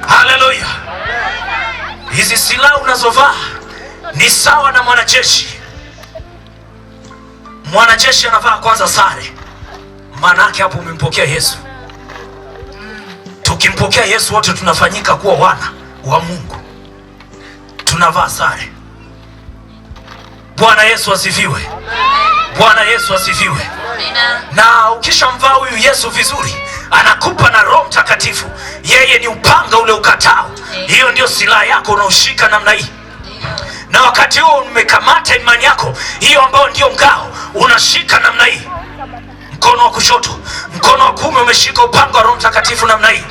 Haleluya. Hizi silaha unazovaa ni sawa na mwanajeshi. Mwanajeshi anavaa kwanza sare, maana yake hapo umempokea Yesu. Tukimpokea Yesu, wote tunafanyika kuwa wana wa Mungu, tunavaa sare. Bwana Yesu asifiwe. Bwana Yesu asifiwe. Na ukishamvaa huyu Yesu vizuri, anakupa na Roho Mtakatifu. Yeye ni upanga ule ukatao. Hiyo ndio silaha yako unaoshika namna hii. Na wakati huo umekamata imani yako hiyo ambayo ndio ngao, unashika namna hii. Mkono wa kushoto, mkono wa kuume umeshika upanga wa Roho Mtakatifu namna hii.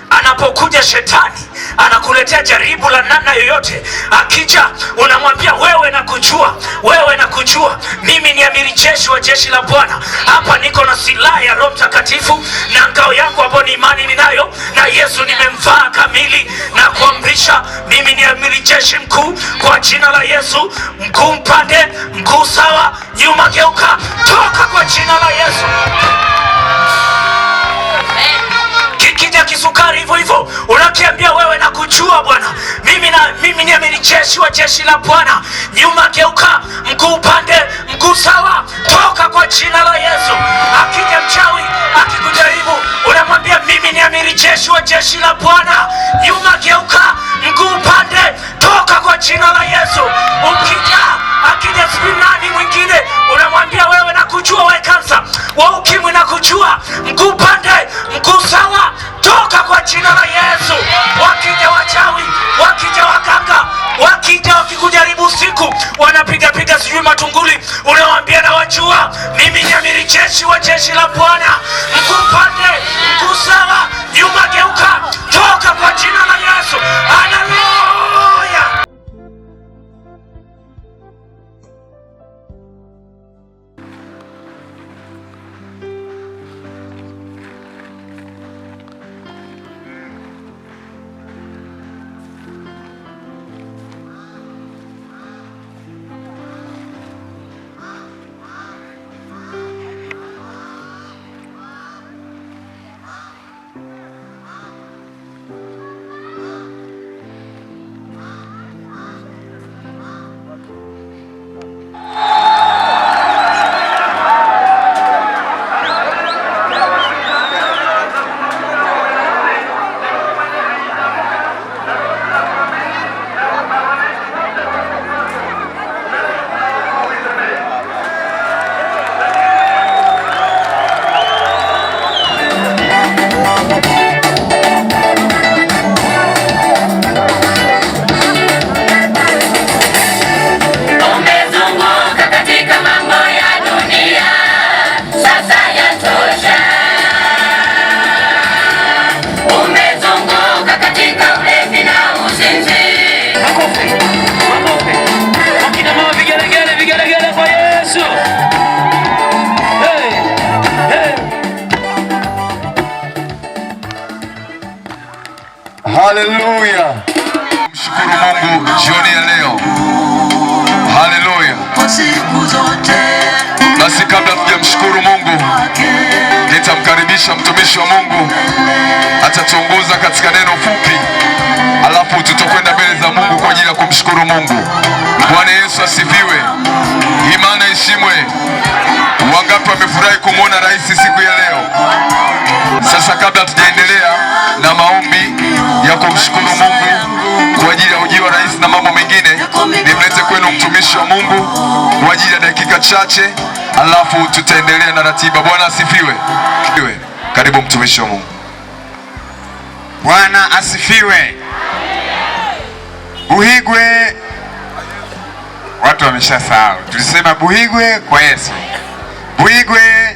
Anapokuja shetani, anakuletea jaribu la namna yoyote, akija unamwambia wewe nakujua, wewe nakujua, mimi ni amiri jeshi wa jeshi la Bwana. Hapa niko na silaha ya Roho Mtakatifu na ngao yangu ambayo ni imani ninayo, na Yesu nimemvaa kamili, na kuamrisha mimi ni amiri jeshi mkuu kwa jina la Yesu. Mguu mpande, mguu sawa, nyuma geuka, toka kwa jina la Yesu. Kikija kisukari hivyo hivyo, unakiambia wewe nakujua Bwana, mimi ni amiri jeshi wa jeshi la Bwana. Nyuma geuka, mguu upande, mguu sawa, toka kwa jina la Yesu. Akija mchawi akikujaribu, unamwambia mimi ni amiri jeshi wa jeshi la Bwana. Nyuma geuka, mguu upande, toka kwa jina la Yesu. Akija spinani mwingine, unamwambia wewe nakujua, wewe kansa wa ukimwi nakujua, mguu upande, mguu sawa, toka kwa jina la Yesu. Wakija wachawi, wakija wakanga, wakija wakikujaribu usiku, wanapiga piga sijui matunguli, unawambia na wajua, mimi ni amiri jeshi wa jeshi la Bwana. Mguu pande, mguu sawa, nyuma geuka, toka kwa jina la Yesu. Haleluya. Haleluya. Mshukuru Mungu jioni ya leo. Haleluya. Basi kabla tujamshukuru Mungu, nitamkaribisha mtumishi wa Mungu, atatuongoza katika neno fupi, alafu tutakwenda mbele za Mungu kwa ajili ya kumshukuru Mungu. Yesu asifiwe. Imana ishimwe. Wangapi wamefurahi kumwona rais siku ya leo? Sasa kabla tujaendelea na maombi ya kumshukuru Mungu kwa ajili ya ujio wa rais na mambo mengine, nimlete kwenu mtumishi wa Mungu kwa ajili ya dakika chache, alafu tutaendelea na ratiba. Bwana asifiwe. Karibu mtumishi wa Mungu. Bwana asifiwe. Buhigwe. Watu wameshasahau. Tulisema Buhigwe kwa Yesu. Buhigwe kwa Yesu.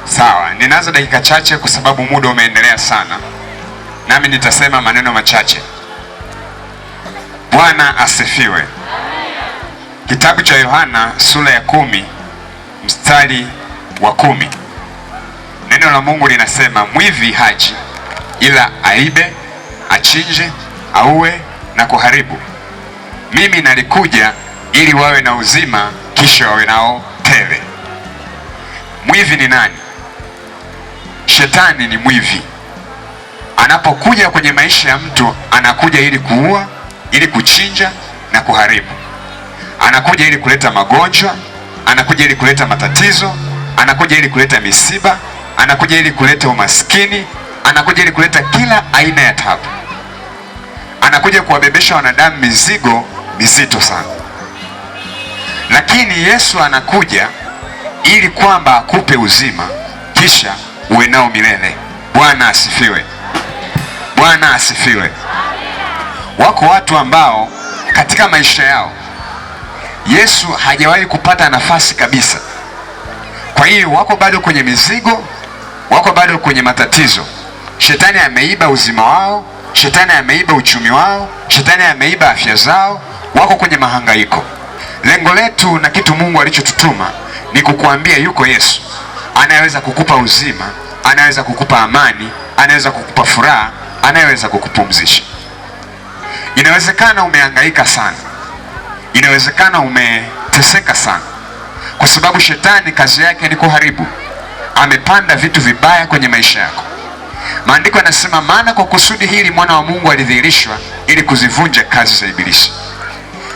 Sawa, ninazo dakika chache kwa sababu muda umeendelea sana. Nami nitasema maneno machache. Bwana asifiwe. Kitabu cha Yohana sura ya 10 mstari wa 10. Neno la Mungu linasema mwivi haji ila aibe, achinje, auwe na kuharibu. Mimi nalikuja ili wawe na uzima kisha wawe nao tele. Mwivi ni nani? Shetani ni mwivi. Anapokuja kwenye maisha ya mtu, anakuja ili kuua, ili kuchinja na kuharibu. Anakuja ili kuleta magonjwa, anakuja ili kuleta matatizo, anakuja ili kuleta misiba, anakuja ili kuleta umaskini, anakuja ili kuleta kila aina ya taabu. Anakuja kuwabebesha wanadamu mizigo mizito sana. Lakini Yesu anakuja ili kwamba akupe uzima kisha uwe nao milele. Bwana asifiwe. Bwana asifiwe. Wako watu ambao katika maisha yao Yesu hajawahi kupata nafasi kabisa. Kwa hiyo wako bado kwenye mizigo, wako bado kwenye matatizo. Shetani ameiba uzima wao, shetani ameiba uchumi wao, shetani ameiba afya zao, wako kwenye mahangaiko. Lengo letu na kitu Mungu alichotutuma ni kukuambia yuko Yesu anayeweza kukupa uzima, anayeweza kukupa amani, anayeweza kukupa furaha, anayeweza kukupumzisha. Inawezekana umehangaika sana, inawezekana umeteseka sana, kwa sababu shetani kazi yake ni kuharibu. Amepanda vitu vibaya kwenye maisha yako. Maandiko yanasema maana kwa kusudi hili mwana wa Mungu alidhihirishwa ili kuzivunja kazi za ibilisi.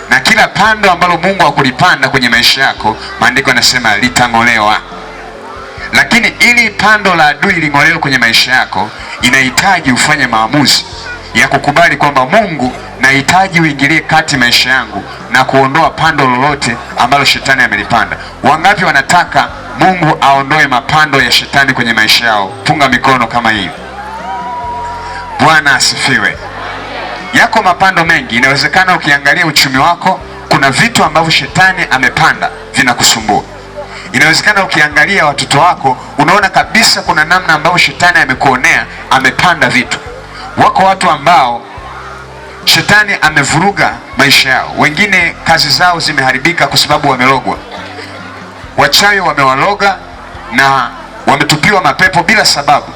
Na kila pando ambalo Mungu hakulipanda kwenye maisha yako, maandiko yanasema litang'olewa. Lakini ili pando la adui ling'olewe kwenye maisha yako, inahitaji ufanye maamuzi ya kukubali kwamba Mungu, nahitaji uingilie kati maisha yangu na kuondoa pando lolote ambalo shetani amelipanda. Wangapi wanataka Mungu aondoe mapando ya shetani kwenye maisha yao? Punga mikono kama hii. Bwana asifiwe. Yako mapando mengi. Inawezekana ukiangalia uchumi wako, kuna vitu ambavyo shetani amepanda vinakusumbua. Inawezekana ukiangalia watoto wako, unaona kabisa kuna namna ambavyo shetani amekuonea, amepanda vitu. Wako watu ambao shetani amevuruga maisha yao. Wengine kazi zao zimeharibika kwa sababu wamelogwa. Wachawi wamewaloga na wametupiwa mapepo bila sababu.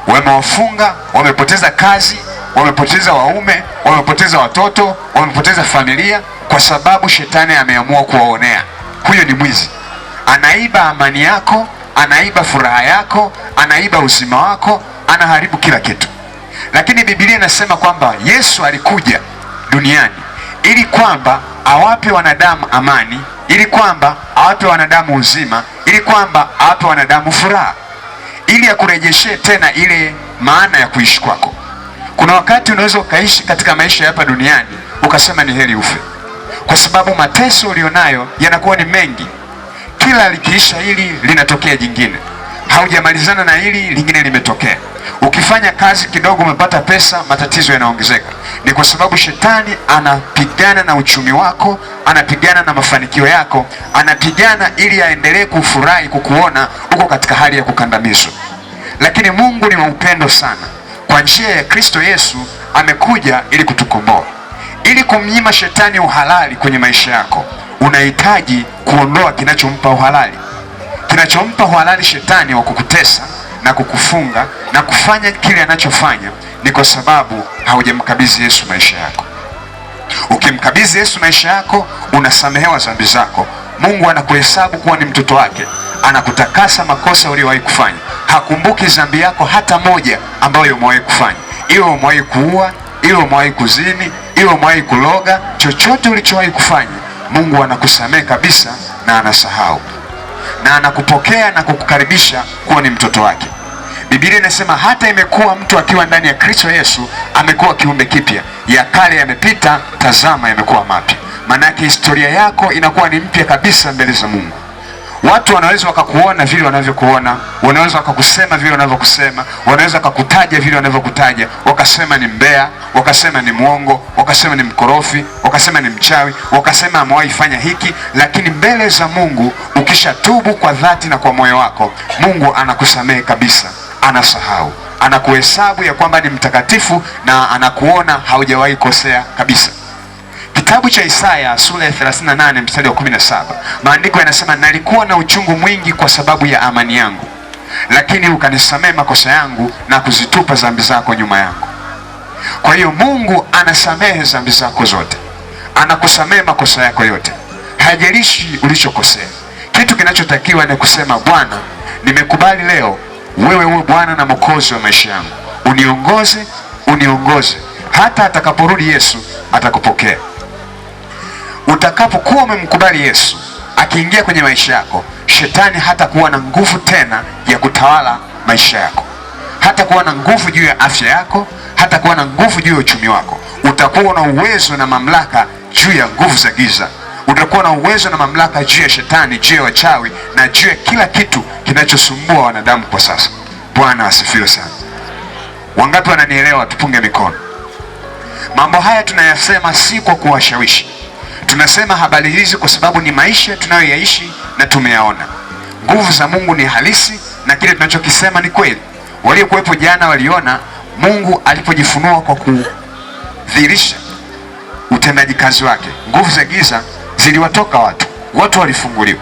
Wamewafunga, wamepoteza kazi, wamepoteza waume, wamepoteza watoto, wamepoteza familia kwa sababu shetani ameamua kuwaonea. Huyo ni mwizi. Anaiba amani yako, anaiba furaha yako, anaiba uzima wako, anaharibu kila kitu. Lakini Biblia inasema kwamba Yesu alikuja duniani ili kwamba awape wanadamu amani, ili kwamba awape wanadamu uzima, ili kwamba awape wanadamu furaha, ili akurejeshe tena ile maana ya kuishi kwako. Kuna wakati unaweza ukaishi katika maisha hapa duniani ukasema ni heri ufe, kwa sababu mateso ulionayo yanakuwa ni mengi. Kila likiisha hili linatokea jingine, haujamalizana na hili lingine limetokea. Ukifanya kazi kidogo umepata pesa, matatizo yanaongezeka. Ni kwa sababu shetani anapigana na uchumi wako, anapigana na mafanikio yako, anapigana ili aendelee kufurahi kukuona uko katika hali ya kukandamizwa. Lakini Mungu ni wa upendo sana. Kwa njia ya Kristo Yesu amekuja ili kutukomboa. Ili kumnyima shetani uhalali kwenye maisha yako, unahitaji kuondoa kinachompa uhalali. Kinachompa uhalali shetani wa kukutesa na kukufunga na kufanya kile anachofanya ni kwa sababu haujamkabidhi Yesu maisha yako. Ukimkabidhi Yesu maisha yako, unasamehewa dhambi zako. Mungu anakuhesabu kuwa ni mtoto wake, anakutakasa makosa uliyowahi kufanya. Hakumbuki dhambi yako hata moja ambayo umewahi kufanya, iwe umewahi kuua, iwe umewahi kuzini, iwe umewahi kuloga, chochote ulichowahi kufanya, Mungu anakusamehe kabisa na anasahau na anakupokea na kukukaribisha kuwa ni mtoto wake. Biblia inasema hata imekuwa mtu akiwa ndani ya Kristo Yesu amekuwa kiumbe kipya, ya kale yamepita, tazama yamekuwa mapya. Maana yake historia yako inakuwa ni mpya kabisa mbele za Mungu. Watu wanaweza wakakuona vile wanavyokuona, wanaweza wakakusema vile wanavyokusema, wanaweza wakakutaja vile wanavyokutaja, wakasema ni mbea, wakasema ni mwongo, wakasema ni mkorofi, wakasema ni mchawi, wakasema amewahi fanya hiki, lakini mbele za Mungu ukishatubu kwa dhati na kwa moyo wako, Mungu anakusamehe kabisa, anasahau, anakuhesabu ya kwamba ni mtakatifu na anakuona haujawahi kosea kabisa. Kitabu cha Isaya sura ya 38 mstari wa 17, maandiko yanasema, nalikuwa na uchungu mwingi kwa sababu ya amani yangu, lakini ukanisamehe makosa yangu na kuzitupa dhambi zako nyuma yangu. Kwa hiyo Mungu anasamehe dhambi zako zote, anakusamehe makosa yako yote, hajalishi ulichokosea. Kitu kinachotakiwa ni kusema, Bwana, nimekubali leo wewe uwe Bwana na Mwokozi wa maisha yangu, uniongoze hata atakaporudi Yesu atakupokea. Utakapokuwa umemkubali Yesu akiingia kwenye maisha yako, shetani hata kuwa na nguvu tena ya kutawala maisha yako, hata kuwa na nguvu juu ya afya yako, hata kuwa na nguvu juu ya uchumi wako. Utakuwa na uwezo na mamlaka juu ya nguvu za giza, utakuwa na uwezo na mamlaka juu ya shetani, juu ya wachawi na juu ya kila kitu kinachosumbua wanadamu kwa sasa. Bwana asifiwe sana. Wangapi wananielewa? Tupunge mikono. Mambo haya tunayasema si kwa kuwashawishi, tunasema habari hizi kwa sababu ni maisha tunayoyaishi na tumeyaona. Nguvu za Mungu ni halisi na kile tunachokisema ni kweli. Waliokuwepo jana waliona Mungu alipojifunua kwa kudhihirisha utendaji kazi wake. Nguvu za giza ziliwatoka watu walifunguliwa.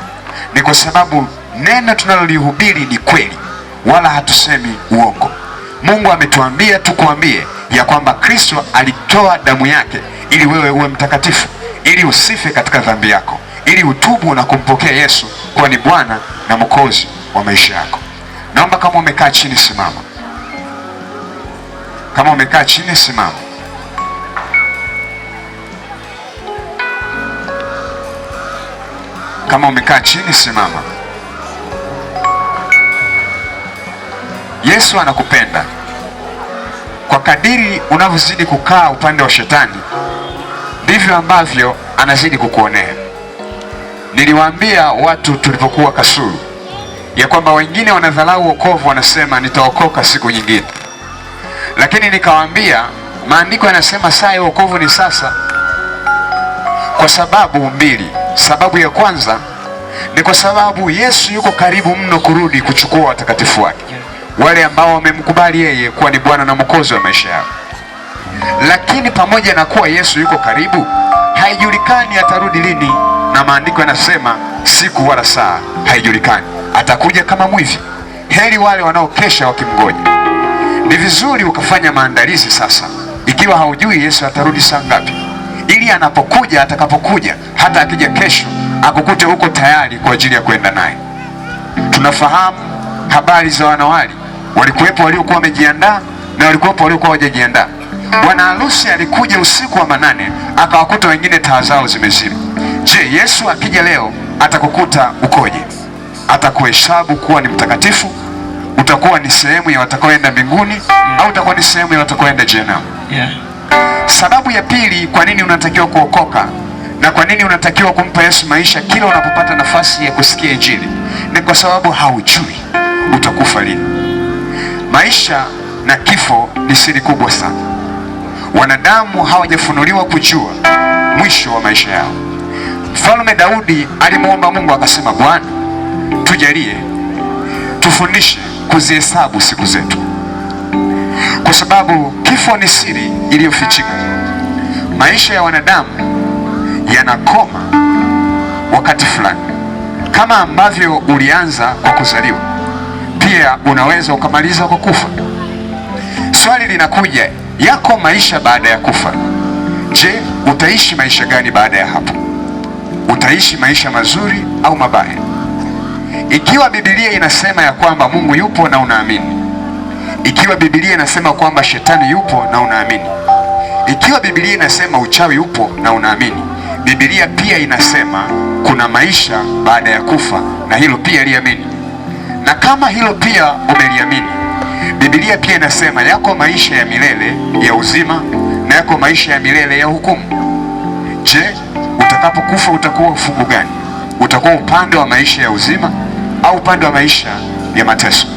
Ni kwa sababu neno tunalolihubiri ni kweli, wala hatusemi uongo. Mungu ametuambia tukuambie ya kwamba Kristo alitoa damu yake ili wewe uwe mtakatifu, ili usife katika dhambi yako, ili utubu na kumpokea Yesu kuwa ni Bwana na Mwokozi wa maisha yako. Naomba kama umekaa chini simama. Kama umekaa chini simama. Kama umekaa chini simama. Yesu anakupenda. Kwa kadiri unavyozidi kukaa upande wa shetani, ndivyo ambavyo anazidi kukuonea. Niliwaambia watu tulipokuwa Kasulu ya kwamba wengine wanadharau wokovu, wanasema nitaokoka siku nyingine. Lakini nikawaambia maandiko yanasema saa ya wokovu ni sasa, kwa sababu mbili. Sababu ya kwanza ni kwa sababu Yesu yuko karibu mno kurudi kuchukua watakatifu wake, wale ambao wamemkubali yeye kuwa ni Bwana na Mwokozi wa maisha yao. Lakini pamoja na kuwa Yesu yuko karibu, haijulikani atarudi lini, na maandiko yanasema siku wala saa haijulikani. Atakuja kama mwivi. Heri wale wanaokesha wakimgoja. Ni vizuri ukafanya maandalizi sasa, ikiwa haujui Yesu atarudi saa ngapi, ili anapokuja, atakapokuja, hata akija kesho, akukute huko tayari kwa ajili ya kwenda naye. Tunafahamu habari za wanawali. Walikuwepo waliokuwa wamejiandaa na walikuwepo waliokuwa hawajajiandaa. Bwana harusi alikuja usiku wa manane, akawakuta wengine taa zao zimezima. Je, Yesu akija leo atakukuta ukoje? Atakuhesabu kuwa ni mtakatifu? Utakuwa ni sehemu ya watakaoenda mbinguni au utakuwa ni sehemu ya watakaoenda jehanamu? Sababu ya pili kwa nini unatakiwa kuokoka na kwa nini unatakiwa kumpa Yesu maisha kila unapopata nafasi ya kusikia Injili, ni kwa sababu haujui utakufa lini. Maisha na kifo ni siri kubwa sana. Wanadamu hawajafunuliwa kujua mwisho wa maisha yao. Mfalme Daudi alimuomba Mungu akasema, Bwana, tujalie, tufundishe kuzihesabu siku zetu, kwa sababu kifo ni siri iliyofichika. Maisha ya wanadamu yanakoma wakati fulani. Kama ambavyo ulianza kwa kuzaliwa, pia unaweza ukamaliza kwa kufa. Swali linakuja, yako maisha baada ya kufa. Je, utaishi maisha gani baada ya hapo? Utaishi maisha mazuri au mabaya? Ikiwa Biblia inasema ya kwamba Mungu yupo na unaamini, ikiwa Biblia inasema kwamba shetani yupo na unaamini, ikiwa Biblia inasema uchawi upo na unaamini, Biblia pia inasema kuna maisha baada ya kufa, na hilo pia liamini. Na kama hilo pia umeliamini, Biblia pia inasema yako maisha ya milele ya uzima na yako maisha ya milele ya hukumu. Je, utakapokufa utakuwa fungu gani? Utakuwa upande wa maisha ya uzima au upande wa maisha ya mateso?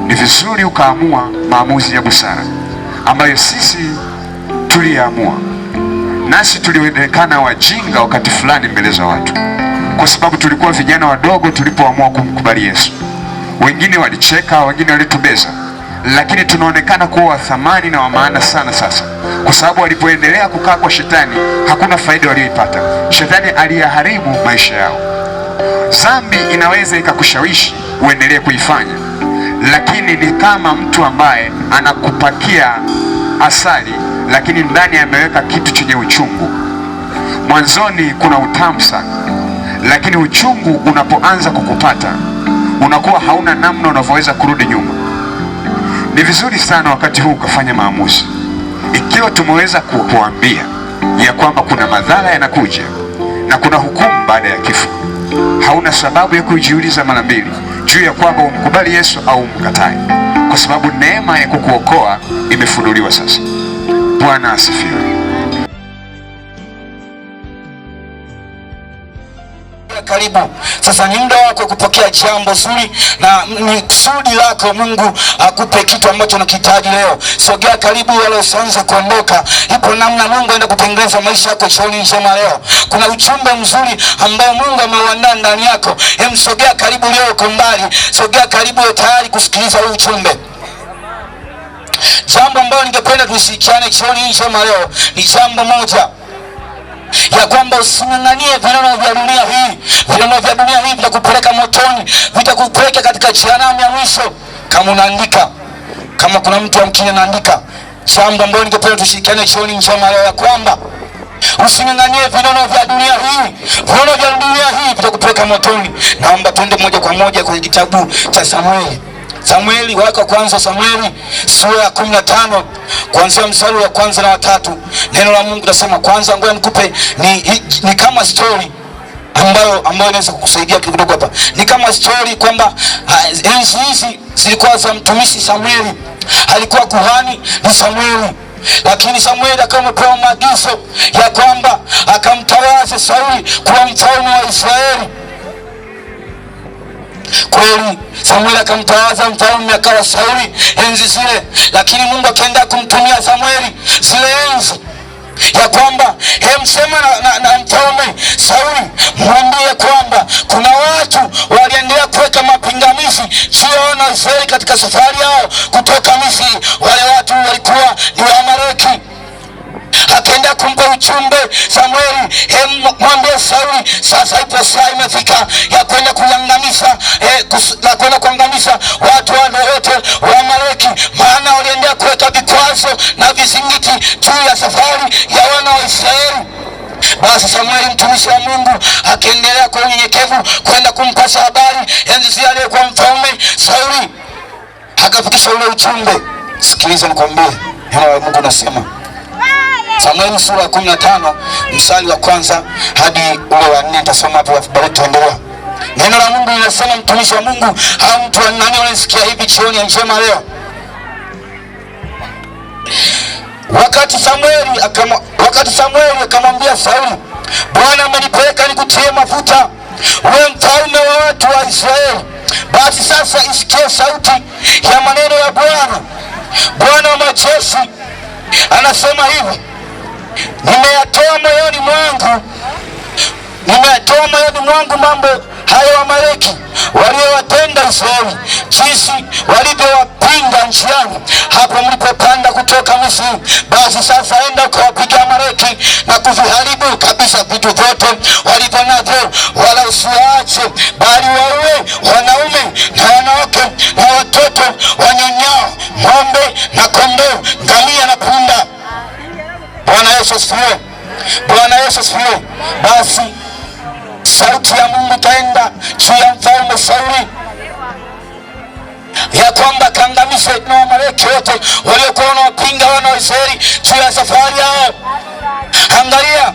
Ni vizuri ukaamua maamuzi ya busara ambayo sisi tuliamua. Nasi tulionekana wajinga wakati fulani mbele za watu, kwa sababu tulikuwa vijana wadogo tulipoamua kumkubali Yesu. Wengine walicheka, wengine walitubeza, lakini tunaonekana kuwa wa thamani na wa maana sana sasa, kwa sababu walipoendelea kukaa kwa shetani hakuna faida walioipata. Shetani aliyaharibu maisha yao. Dhambi inaweza ikakushawishi uendelee kuifanya, lakini ni kama mtu ambaye anakupakia asali lakini ndani ameweka kitu chenye uchungu. Mwanzoni kuna utamu sana, lakini uchungu unapoanza kukupata unakuwa hauna namna unavyoweza kurudi nyuma. Ni vizuri sana wakati huu ukafanya maamuzi. Ikiwa tumeweza kukuambia ya kwamba kuna madhara yanakuja na kuna hukumu baada ya kifo, hauna sababu ya kujiuliza mara mbili juu ya kwamba umkubali Yesu au umkatae, kwa sababu neema ya kukuokoa imefunuliwa sasa. Bwana asifiwe. Karibu. Sasa ni muda wako kupokea jambo zuri, na ni kusudi lako Mungu akupe kitu ambacho unakihitaji leo. Sogea karibu, wala usianze kuondoka. Ipo namna Mungu anaenda kutengeneza maisha yako jioni njema leo. Kuna ujumbe mzuri ambao Mungu ameuandaa ndani yako. Sogea karibu leo, uko mbali. Sogea karibu, tayari kusikiliza huu ujumbe. Jambo ambalo ningependa tushirikiane jioni njema leo ni jambo moja, ya kwamba using'ang'anie vinono vya dunia hii. Vinono vya dunia hii vitakupeleka motoni, vitakupeleka katika jehanamu ya mwisho. Kama unaandika, kama kuna mtu amkini anaandika, jambo ambalo ningependa tushirikiane jioni njema leo, ya kwamba using'ang'anie vinono vya dunia hii. Vinono vya dunia hii vitakupeleka motoni. Naomba twende moja kwa moja kwenye kitabu cha Samueli, waraka wa kwanza Samueli sura ya 15 kuanzia mstari wa kwanza na watatu. Neno la Mungu nasema, kwanza ngoja nikupe ni kama story ambayo inaweza kukusaidia kidogo hapa. Ni kama story kwamba enzi hizi zilikuwa za mtumishi Samueli. Alikuwa kuhani ni Samueli, lakini Samueli akawa amepewa maagizo ya kwamba akamtawaze Sauli kuwa mfalme wa Israeli. Kweli Samueli akamtawaza mfalme akawa Sauli enzi zile, lakini Mungu akaenda kumtumia Samueli zile enzi ya kwamba msema na mfalme Sauli, mwambie kwamba kuna watu waliendelea kuweka mapingamizi juu ya wana wa Israeli katika safari yao kutoka Misri. Wale watu walikuwa ni Waamaleki. Akaenda kumpa ujumbe Samueli, mwambie Sauli, sasa ipo saa imefika ya kwenda kuangamiza watu wote wa Amaleki, maana waliendelea kuweka vikwazo na vizingiti juu ya safari ya wana wa Israeli. Basi Samueli mtumishi wa Mungu akaendelea kwa unyenyekevu kwenda kumpasha habari enzi zile aliyekuwa mfalme Sauli. Akafikisha ule ujumbe. Sikiliza nikwambie, neno la Mungu nasema, Samueli sura ya 15 mstari wa kwanza hadi ule wa 4. Nitasoma hapo baadaye tuendelea. Neno la Mungu linasema, mtumishi wa Mungu au mtu nani anasikia hivi jioni ya njema leo? Wakati Samueli akamwambia Sauli, Bwana amenipeleka nikutie mafuta uwe mfalme wa watu wa Israeli. Basi sasa isikie sauti ya maneno ya Bwana. Bwana wa majeshi anasema hivi, nimeyatoa moyoni mwangu mambo hayo Amaleki waliowatenda Israeli, jinsi walivyowapinga njiani hapo mlipopanda kutoka Misri. Basi sasa enda ukawapiga Amaleki na kuviharibu kabisa vitu vyote walivyo navyo, wala usiwaache, bali waue wanaume na wanawake na watoto wanyonyao, ng'ombe na kondoo, ngamia na punda. Bwana Yesu asifiwe. Bwana Yesu asifiwe. Basi sauti ya Mungu ikaenda juu ya mfalme Sauli, ya kwamba kaangamize na Waamaleki wote waliokuwa wanawapinga wana wa Israeli juu ya safari yao. Angalia,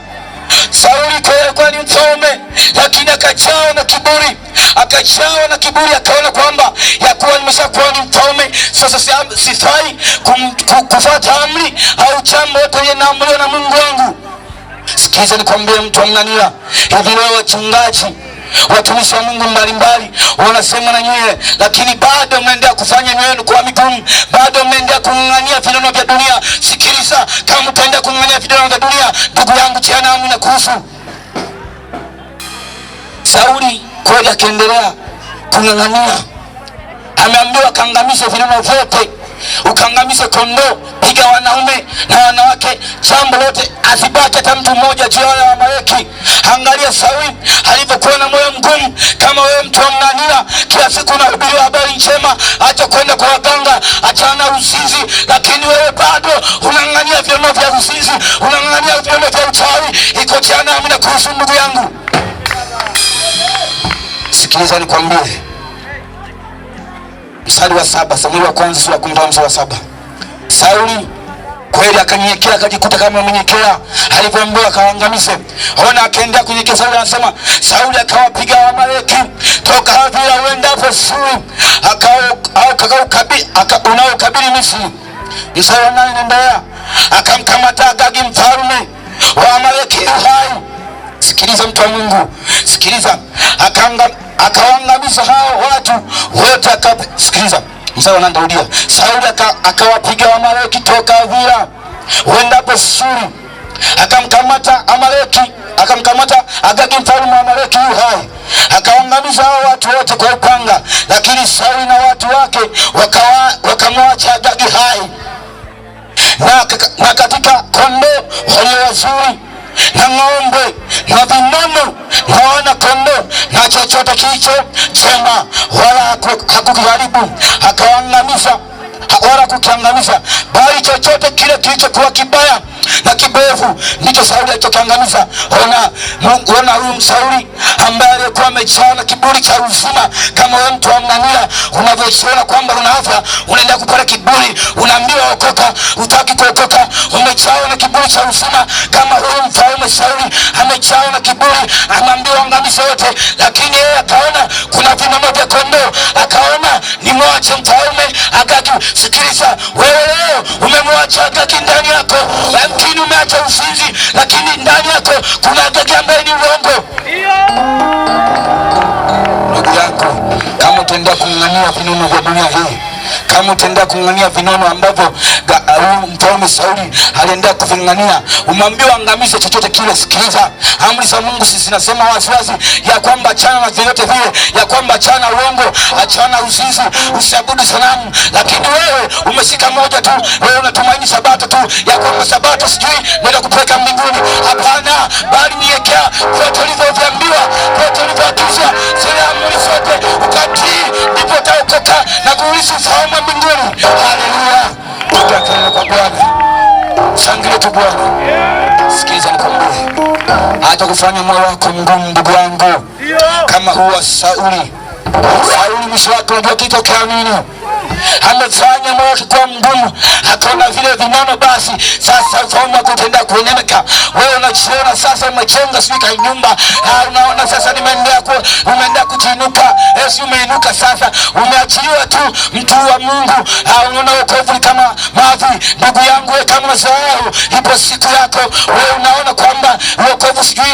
Sauli kwa alikuwa ni mfalme, lakini akajawa na kiburi, akaona kwamba ya kuwa nimeshakuwa ni mfalme, sasa sifai kufuata amri au jambo lote linaloamriwa na Mungu wangu. Sikiza nikwambie, mtu wa Mnanira, hivi leo wachungaji, watumishi wa Mungu mbalimbali wanasema na nyie, lakini bado mnaendelea kufanya nyoyo kwa migumu, bado mnaendelea kung'ang'ania vinono vya dunia. Sikiliza, kama utaendelea kung'ang'ania vinono vya dunia, ndugu yangu, jehanamu inakuhusu. Sauli kweli akaendelea kung'ang'ania, ameambiwa kaangamize vinono vyote, ukaangamize kondoo, piga wanaume na wanawake, jambo lote, asibaki hata mtu mmoja juu ya Waamaleki. Angalia Sauli alivyokuwa na moyo mgumu. Kama wewe mtu wa Mnanira, kila siku unahubiriwa habari njema, acha kwenda kwa waganga, achana uzinzi, lakini wewe bado unang'ang'ania vinono vya uzinzi, unang'ang'ania vinono vya uchawi, iko jehanamu inakuhusu ndugu yangu. Sikiliza nikwambie, mstari wa 7, Samueli wa kwanza sura ya 15 mstari wa 7. Sauli kweli akanyenyekea, akajikuta kama mnyenyekea, alivyoambiwa akaangamize. Ona, akaendelea kunyenyekea. Sauli anasema, Sauli akawapiga Waamaleki toka Havila uendapo Shuri, unaokabili Misri. Mstari wa 8 inaendelea, akamkamata Agagi mfalme wa Waamaleki hai. Sikiliza mtu wa Mungu, sikiliza, akawaangamiza hao watu wote. Sikiliza mstari wa 8, Sauli akawapiga Waamaleki toka Havila uendapo Shuri, akamkamata Agagi mfalme wa Waamaleki hai, akawaangamiza hao watu wote kwa upanga. Lakini Sauli na watu wake wakamwacha Agagi hai, na katika kondoo walio wazuri na ng'ombe na vinono na wana kondoo na chochote kilicho chema, wala hakukiharibu akawaangamiza wala kukiangamiza, bali chochote kile kilichokuwa kibaya na kibovu ndicho Sauli alichokiangamiza. Ona huyu Sauli ambaye alikuwa amejawa na kiburi cha uzima. Kama wewe mtu wa Mnanira unavyoona kwamba una afya, unaenda kupata kiburi, unaambiwa okoka, utaki kuokoka, umejawa na kiburi cha uzima. Kama huyu mfalme Sauli amejawa na kiburi, anaambiwa angamize wote, lakini yeye akaona kuna vinono vya kondoo, akaona ni mwache mfalme Agagi. Sikiliza, wewe leo umemwacha Agagi ndani yako, lakini umeacha uzinzi, lakini ndani yako kuna Agagi ambaye ni uongo. Ndugu yako, kama utaendelea kung'ang'ania vinono vya dunia hii, kama utaendelea kung'ang'ania vinono ambavyo mfalme Sauli aliendelea kuving'ang'ania, umeambiwa angamize chochote kile. Sikiliza, amri za Mungu sisi zinasema waziwazi ya kwamba achana na vyote vile, ya kwamba achana uongo, achana uzinzi, usiabudu sanamu. Lakini wewe umeshika moja tu, wewe unatumaini sabato tu, ya kwamba sabato sijui nenda kupeleka mbinguni. Hapana, bali niekea vyote ulivyoambiwa, vyote ulivyoagizwa, zile amri zote ukatii, ndipo utaokoka na kuishi ufalme wa mbinguni. Haleluya, piga kelele kwa Bwana, shangilia tu Bwana. Sikiliza nikwambie, hata kufanya moyo wako mgumu ndugu yangu kama huwa Sauli. Sauli mwisho wake unajua kitokea nini? Amefanya moyo wake kuwa mgumu, akaona vile vinono, basi sasa ufalme wako utaenda kuenemeka. Wewe unajiona sasa umejenga sijui ka nyumba, unaona sasa umeenda kujiinuka, Yesu umeinuka sasa, umeachiliwa tu mtu wa Mungu, unaona wokovu ni kama mavi. Ndugu yangu, wewe kama unasahau, ipo siku yako. Wewe unaona kwamba wokovu sijui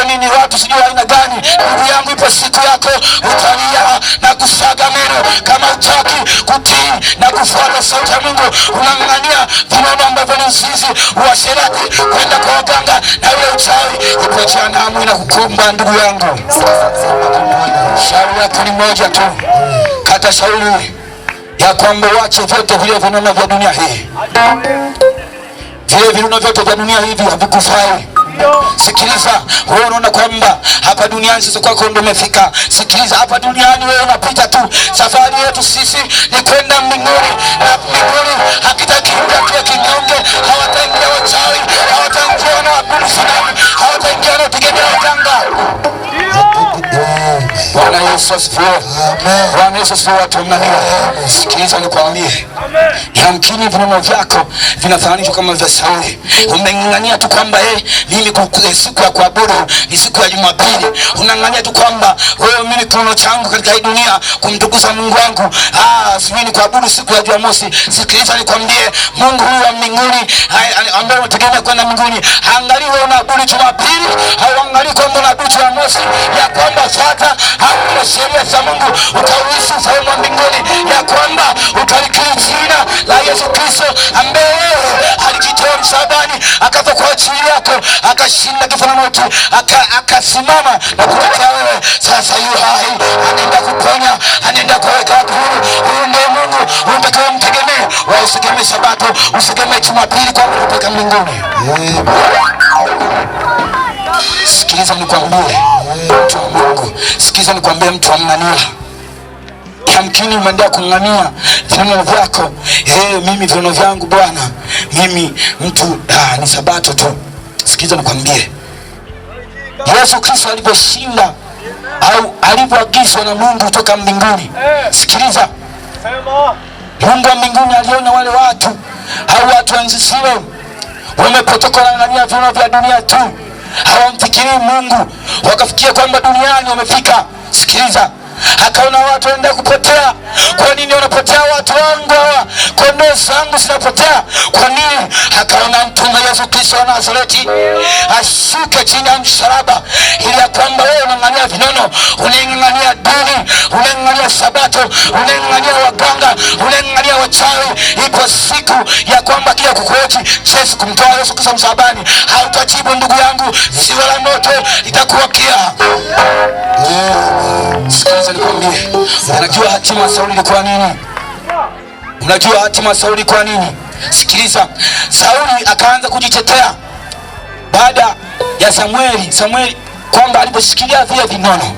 nini, watu sijui aina gani. Ndugu yangu, ipo siku yako, utalia na kusaga meno kama utaki kutii na kufuata sauti ya Mungu. Unang'ang'ania vinono ambavyo ni uzinzi, uasherati, kwenda kwa waganga na ule uchawi, ipo jehanamu inakukumba ndugu yangu. Shauri yako ni moja tu, kata shauri ya kwamba wache vyote vile vinono vya dunia hii. Vile vinono vyote vya dunia hivi havikufai. Sikiliza, wewe unaona kwamba hapa duniani sasa kwako ndio umefika. Sikiliza, hapa duniani wewe unapita tu. Safari yetu sisi ni kwenda mbinguni, na mbinguni hakitakiingia kile kinyonge, hawataingia wachawi, hawataingia wanaabudu sanamu, hawataingia wanaopigania waganga. Bwana Yesu asifiwe. Bwana Yesu asifiwe. Watu wa Mnanira, sikiliza nikwambie, yamkini vinono vyako vinafananishwa kama vya Sauli. Umeng'ang'ania tu kwamba mimi siku ya kuabudu ni siku ya Jumapili. Unang'ang'ania tu kwamba wewe, mimi kiuno changu katika hii dunia kumtukuza Mungu wangu, sivyo ni kuabudu siku ya Jumamosi. Sikiliza nikwambie, Mungu huyu wa mbinguni ambaye unategemea kwenda mbinguni, angalia wewe unaabudu Jumapili au angalia kwamba unaabudu Jumamosi, ya kwamba fuata hakuna sheria za Mungu ukauishi ufalme wa mbinguni, ya kwamba ukalikiri jina la Yesu Kristo ambaye wewe alijitoa msalabani akafa kwa ajili yako, akashinda kifo na mauti, akasimama na kukutetea wewe. Sasa yu hai, anaenda kuponya, anaenda kuweka watu huru. Huyu ndiye Mungu unataka umtegemee. Wewe usitegemee Sabato, usitegemee Jumapili kwa kupeleka mbinguni. Sikiliza nikwambie mtu wa Mungu, sikiliza nikwambie mtu wa Mnanira, yamkini umeendea kung'ania vinono vyako. Mimi vinono vyangu Bwana, mimi mtu ni Sabato tu. Sikiliza nikwambie, Yesu Kristo aliposhinda au alipoagizwa na Mungu kutoka mbinguni, sikiliza, Mungu wa mbinguni aliona wale watu au watu wa nchi wamepotoka wanang'ania vinono vya dunia tu, hawamfikirii Mungu, wakafikia kwamba duniani wamefika. Sikiliza, akaona watu wanaenda kupotea. Kwa nini wanapotea watu wangu hawa? Kondoo zangu zinapotea. Kwa nini? Akaona mtume Yesu Kristo wa Nazareti ashuke chini ya msalaba, ili ya kwamba wewe unang'ania vinono, unang'ania dini, unang'ania Sabato, unang'ania waganga, unang'ania wachawi. Ipo siku ya kwamba kila kukuoji Yesu kumtoa Yesu Kristo msalabani, hautajibu ndugu yangu, ziwa la moto litakuwakia. Sikiliza nikwambie, unajua hatima ya Sauli ilikuwa nini? Unajua hatima ya Sauli kwa nini? Sikiliza, Sauli akaanza kujitetea baada ya Samueli kwamba aliposhikilia vile vinono,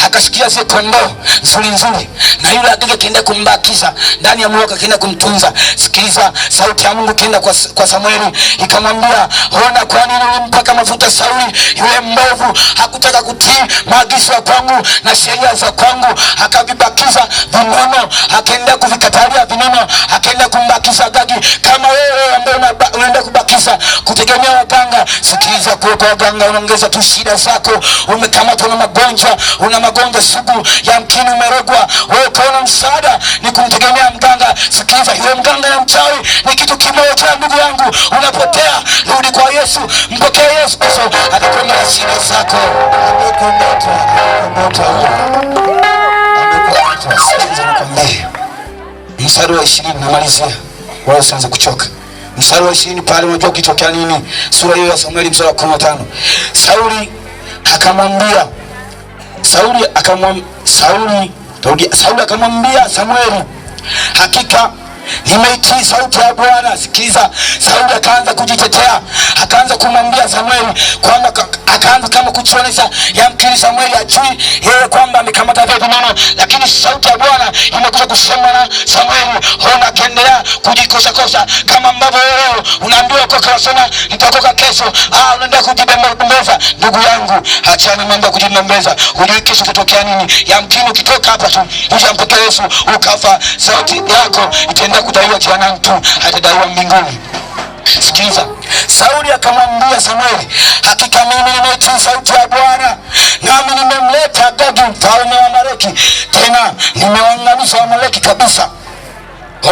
akashikilia zile kondoo nzuri, na yule agenge kienda kumbakiza ndani ya mwoka, kienda kumtunza. Sikiliza, sauti ya Mungu kienda kwa Samueli ikamwambia, ona kwa nini ulimpaka mafuta Sauli yule mbovu, hakutaka kutii maagizo ya kwangu na sheria za kwangu, akavibakiza vinono, akaenda kuvikatalia vinono, akaenda kumbakiza Agagi. Kama wewe ambaye unaenda kubakiza kutegemea waganga, sikiliza, kwa waganga unaongeza tu shida zako. Umekamatwa na magonjwa, una magonjwa sugu, yamkini umerogwa, wewe kaona msaada ni kumtegemea mganga. Sikiliza, yule mganga na mchawi ni kitu kimoja ndugu yangu, unapotea. Rudi kwa Yesu, mpokee Yesu Kristo, atakwenda na shida zako. Sikiliza nikwambie, mstari wa 20 namalizia, wala usianze kuchoka. Mstari wa 20 pale, unajua kitokea nini? Sura hiyo ya Samueli mstari wa 15. Sauli akamwambia Samueli, hakika nimeitii sauti ya Bwana. Sikiliza, Sauli akaanza kujitetea, akaanza kumwambia Samueli kwamba akaanza kama kuchionesha, yamkini Samueli ajui yeye kwamba amekamata vile vinono, lakini sauti ya Bwana imekuja kusema na Samueli. Ona akaendelea kujikosa kama ambavyo wewe unaambiwa kwa kasema nitakoka kesho, unaenda kujibembeza. Ndugu yangu, achana mambo ya kujibembeza, hujui kesho kitokea nini. Yamkini ukitoka hapa tu uje mpokee Yesu ukafa, sauti yako itaenda kudaiwa jehanamu tu, haitadaiwa mbinguni. Sikiliza, Sauli akamwambia Samueli, hakika mimi nimeitii sauti ya Bwana, nami nimemleta Agagi mfalme wa Amaleki, tena nimewaangamiza Amaleki kabisa.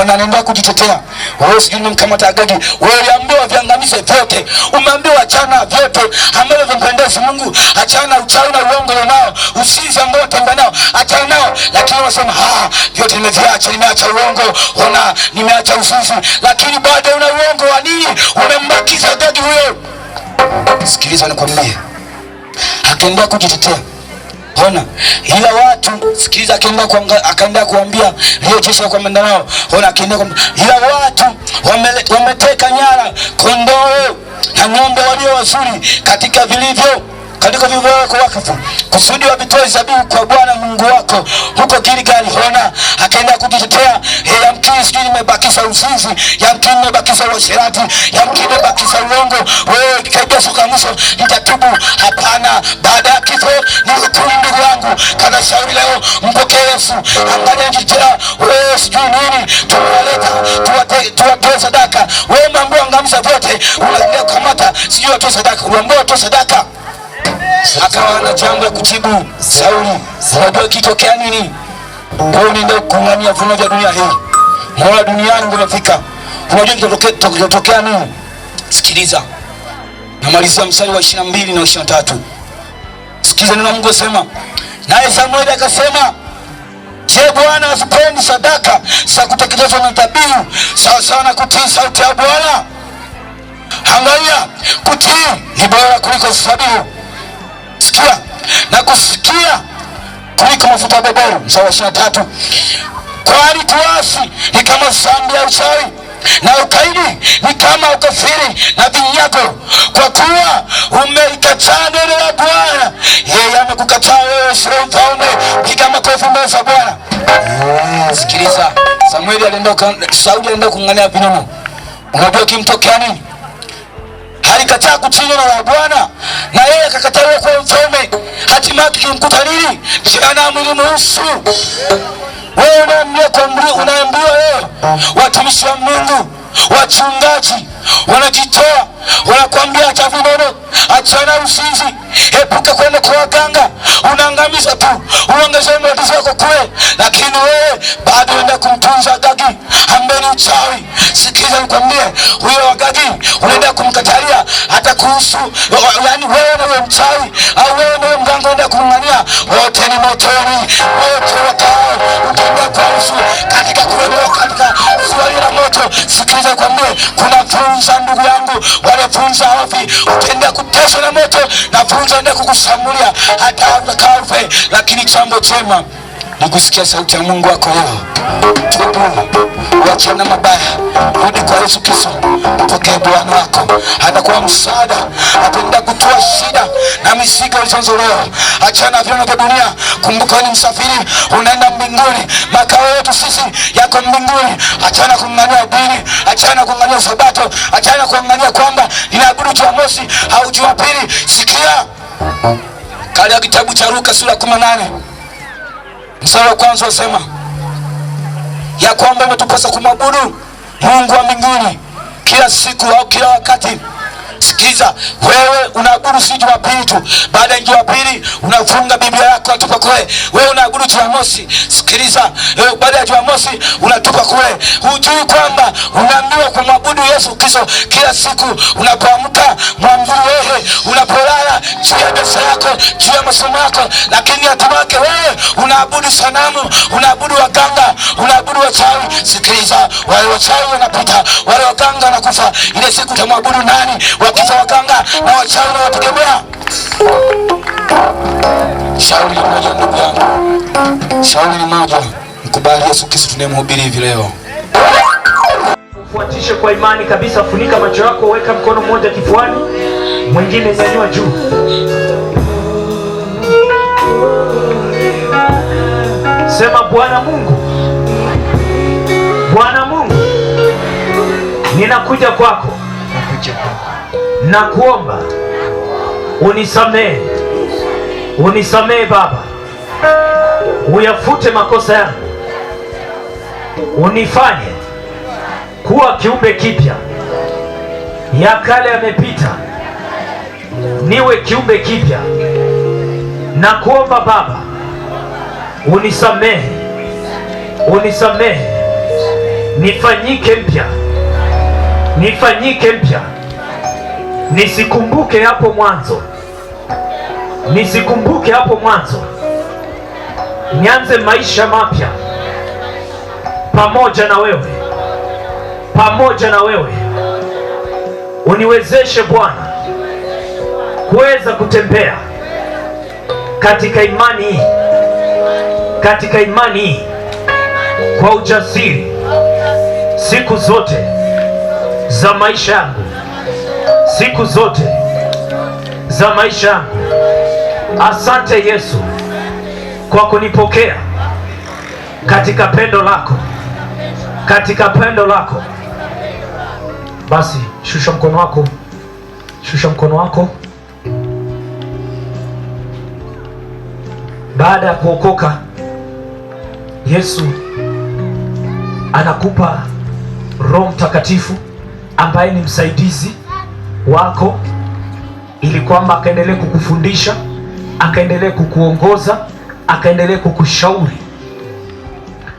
Ona, anaenda kujitetea. Wewe sijui nimkamata Agagi, wewe uliambiwa viangamize vyote, umeambiwa achana vyote ambavyo vimpendezi Mungu, achana uchawi na uongo nao, usinzi ambao tenda nao, achana nao. Lakini unasema vyote nimeviacha, nimeacha uongo, ona nimeacha usinzi, lakini bado una uongo wa nini? Umembakiza Agagi huyo. Sikiliza nikwambie, akaendelea kujitetea. Ona, ila watu, sikiliza, akaenda kuambia leo jeshi la kuamenda nao. Ona, akaenda ila watu wameteka nyara kondoo na ng'ombe walio wazuri katika vilivyo katika vyombo vyako wakfu, kusudi wavitoe zabihu kwa Bwana Mungu wako huko Gilgali. Ona akaenda kujitetea, yamkini sijui nimebakisha uzinzi, yamkini nimebakisha uasherati, yamkini nimebakisha uongo, wewe kaibia soka mwisho nitatubu. Hapana, baada ya kifo ni hukumu. Ndugu yangu, kana shauri leo, mpokee Yesu. Angalia njitetea, wewe sijui nini, tumewaleta tuwatoe sadaka. Wewe mambo angamiza vyote, unaendelea kukamata sijui watoe sadaka, uambiwa watoe sadaka. Akawa na jambo ya kujibu Sauli, unajua kitokea nini? Wewe ndio kung'ania vuno vya dunia hii. Mola duniani ndio umefika. Unajua kitokea nini? Sikiliza. Namalizia mstari wa 22 na 23. Sikiliza neno la Mungu sema. Naye Samueli akasema, je, Bwana asipendi sadaka za kuteketezwa na dhabihu sawa sawa na kutii sauti ya Bwana? Angalia, kutii ni bora kuliko dhabihu. Sikia, na kusikia kuliko mafuta ya beberu. Mstari wa 23. Kwani kuasi ni kama dhambi ya uchawi, na ukaidi ni kama ukafiri na vinyago. Kwa kuwa umelikataa neno la Bwana, yeye amekukataa wewe, Israeli mfalme. Piga makofi mbele za Bwana. Sikiliza, Sauli alienda kung'ania vinono. Unajua kimtokea nini? Alikataa kutii neno la Bwana, na yeye akakataa kuwa mfalme. Hatimaye kimkuta nini? Jehanamu ilimhusu. Wewe unaambiwa wewe, watumishi wa Mungu, wachungaji wanajitoa, wanakuambia acha vinono, achana usinzi, epuka kwenda kwa waganga, unaangamiza tu, unaongeza matatizo yako kule, lakini wewe bado unaenda kumtunza Agagi ambaye ni uchawi. Sikiza nikwambie, huyo Agagi unaenda kumkatalia hata kuhusu, yani wewe na mchawi au wewe na mganga unaenda kumng'ania, wote ni motoni, wote wakao utaenda kuhusu katika kuondoka katika swali la moto. Sikiliza nikwambie, kuna funza ndugu yangu, wale funza wapi, utaenda kuteswa na moto na funza enda kukushambulia hata utakaofe. Lakini jambo jema ni kusikia sauti ya Mungu wako leo. Tubu, wacha na mabaya, rudi kwa Yesu Kristo, mpokee Bwana wako. Atakuwa msaada, ataenda kutoa shida na mizigo ulizonazo leo. Achana vyono vya dunia. Kumbuka ni msafiri, unaenda mbinguni. Makao yetu sisi yako mbinguni. Achana kung'ania dini, achana kung'ania Sabato, achana kung'ania kwamba ninaabudu Jumamosi au Jumapili. Sikia kale kitabu cha Luka sura 18 mstari wa kwanza wasema ya kwamba imetupasa kumwabudu Mungu wa mbinguni kila siku au kila wakati. Sikiza, wewe unaabudu si Jumapili tu, baada ya Jumapili unafunga Biblia yako unatupa kule. Wewe unaabudu Jumamosi, sikiliza, wewe baada ya Jumamosi unatupa kule. Hujui kwamba unaambiwa kumwabudu Yesu Kristo kila siku unapoamka, mwamuru wewe, unapolala, juu ya biashara yako, juu ya masomo yako. Lakini hatimake wewe unaabudu sanamu, unaabudu waganga, unaabudu wachawi. Sikiliza, wale wachawi wanapita, wale waganga wanakufa. Ile siku utamwabudu nani? Wakifa waganga na wachawi na wategemea. Shauri moja ndugu yangu, shauri moja, mkubali Yesu Kristo tunayemhubiri hivi leo. Fuatishe kwa imani kabisa, funika macho yako, weka mkono mmoja kifuani, mwingine nyanyua juu. Sema, Bwana Mungu, Bwana Mungu, ninakuja kwako, na kuomba unisamehe, unisamehe Baba, uyafute makosa yangu, unifanye kuwa kiumbe kipya. Ya kale yamepita, niwe kiumbe kipya. Na kuomba Baba, unisamehe, unisamehe, nifanyike mpya, nifanyike mpya. Nisikumbuke hapo mwanzo, nisikumbuke hapo mwanzo. Nianze maisha mapya pamoja na wewe, pamoja na wewe. Uniwezeshe Bwana kuweza kutembea katika imani hii, katika imani hii kwa ujasiri siku zote za maisha yangu, siku zote za za maisha. Asante Yesu kwa kunipokea katika pendo lako, katika pendo lako. Basi shusha mkono wako, shusha mkono wako. Baada ya kuokoka, Yesu anakupa Roho Mtakatifu ambaye ni msaidizi wako, ili kwamba akaendelee kukufundisha, akaendelee kukuongoza, akaendelee kukushauri.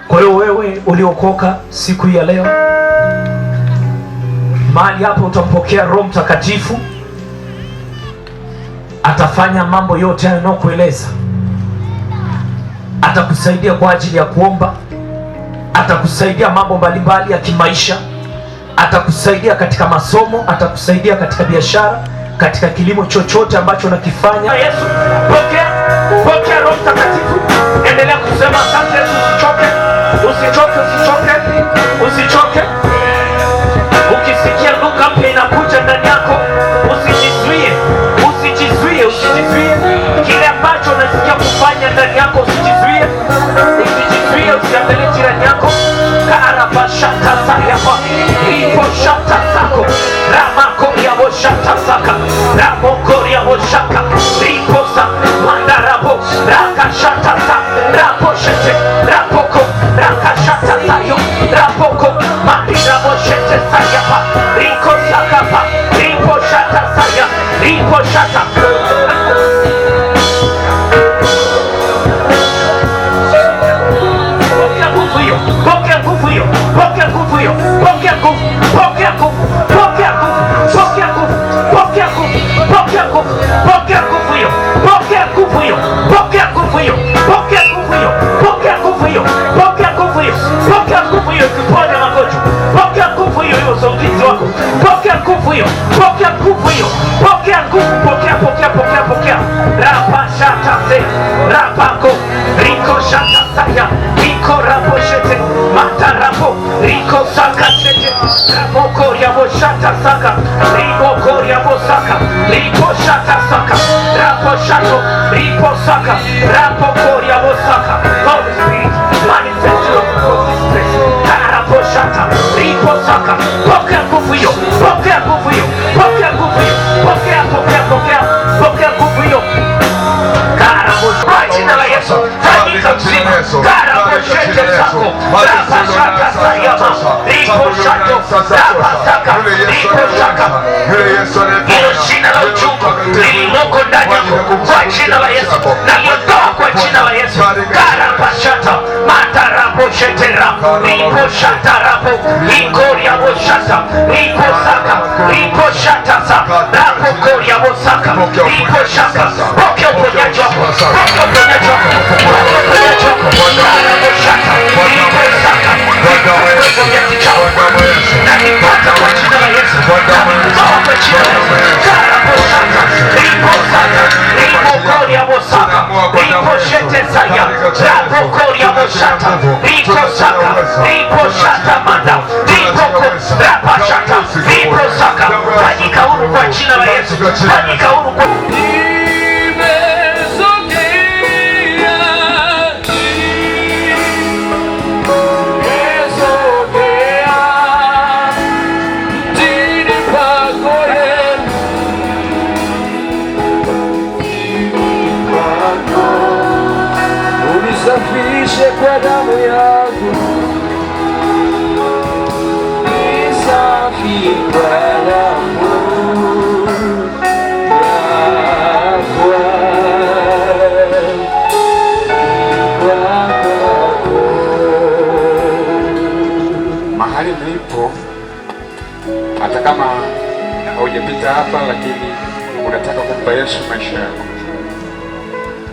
Kwa hiyo wewe uliokoka siku ya leo, mahali hapo utampokea Roho Mtakatifu, atafanya mambo yote yanayokueleza. Atakusaidia kwa ajili ya kuomba, atakusaidia mambo mbalimbali ya kimaisha, atakusaidia katika masomo, atakusaidia katika biashara, katika kilimo chochote ambacho unakifanya. Yesu, pokea Roho Mtakatifu. Endelea kusema asante Yesu, usichoke, usichoke, usichoke, usichoke. Ukisikia lugha mpya inakuja ndani yako, usijizuie, usijizuie, usijizuie. Kile ambacho unasikia kufanya ndani yako, usijizuie, usijizuie, usiangalie jirani yako. Karabashata sayapa, ipo shata sako, ramako ya boshata saka, ramoko ya boshaka, ipo sa, mandarabo, rakashata sa, raposhete, rapoko, rakashata sayo, rapoko, mandirabo shete sayapa, riko sakapa, ipo shata saya, ipo shata. Pokea nguvu hiyo, pokea nguvu hiyo, pokea nguvu, pokea nguvu, pokea nguvu, pokea nguvu, pokea nguvu, pokea nguvu, pokea nguvu hiyo, pokea nguvu hiyo, pokea nguvu hiyo, pokea nguvu hiyo, pokea nguvu hiyo, pokea nguvu hiyo, pokea nguvu hiyo, kuponya magonjwa, pokea nguvu hiyo, hiyo usaidizi wako, pokea nguvu hiyo, pokea nguvu hiyo, pokea nguvu, pokea, pokea, pokea, pokea. Rapashata se, rapako, riko shata saya, riko raposhete, matarapo, riko saka shete, rapoko yabo shata saka, riboko yabo saka, ripo shata saka, rapo shato, ripo saka, rapoko yabo saka. Holy Spirit, manifest your Holy Spirit. Karapo shata, ripo saka, pokea nguvu hiyo, pokea nguvu hiyo, pokea nguvu hiyo, pokea, pokea, pokea, pokea nguvu hiyo. Karapo shata, jina la Yesu, fanyika mzima. Karapo shete sako, rapa shata sayama, ripo shato, rapa saka, ripo shaka. Hilo jina la uchungu lililoko ndani yako, kwa jina la Yesu, na liondoa kwa jina la Yesu. Karapa shata, matarapo shetera, ripo shata rapo, ikoria bo shata, ripo saka, ripo shata saka, rapo koria bo saka, ripo shaka. Pokea uponyaji wako, pokea uponyaji wako, pokea uponyaji wako. Karapa shata, ripo saka, ripo uponyaji wako, na nipata kwa jina la Yesu, na nipata kwa jina la Yesu. Karapa shata, ripo saka, ripo koria bo saka, ripo shete saya, rapo koria bo shata, ripo saka, ripo shata manda, ripo rapa shata, ripo saka. Fanyika huru kwa jina la Yesu, fanyika huru kwa unisafishe kwa damu yangu, nisafi kwa damu mahali mlipo, hata kama haujapita hapa, lakini unataka kumpa Yesu maisha yako,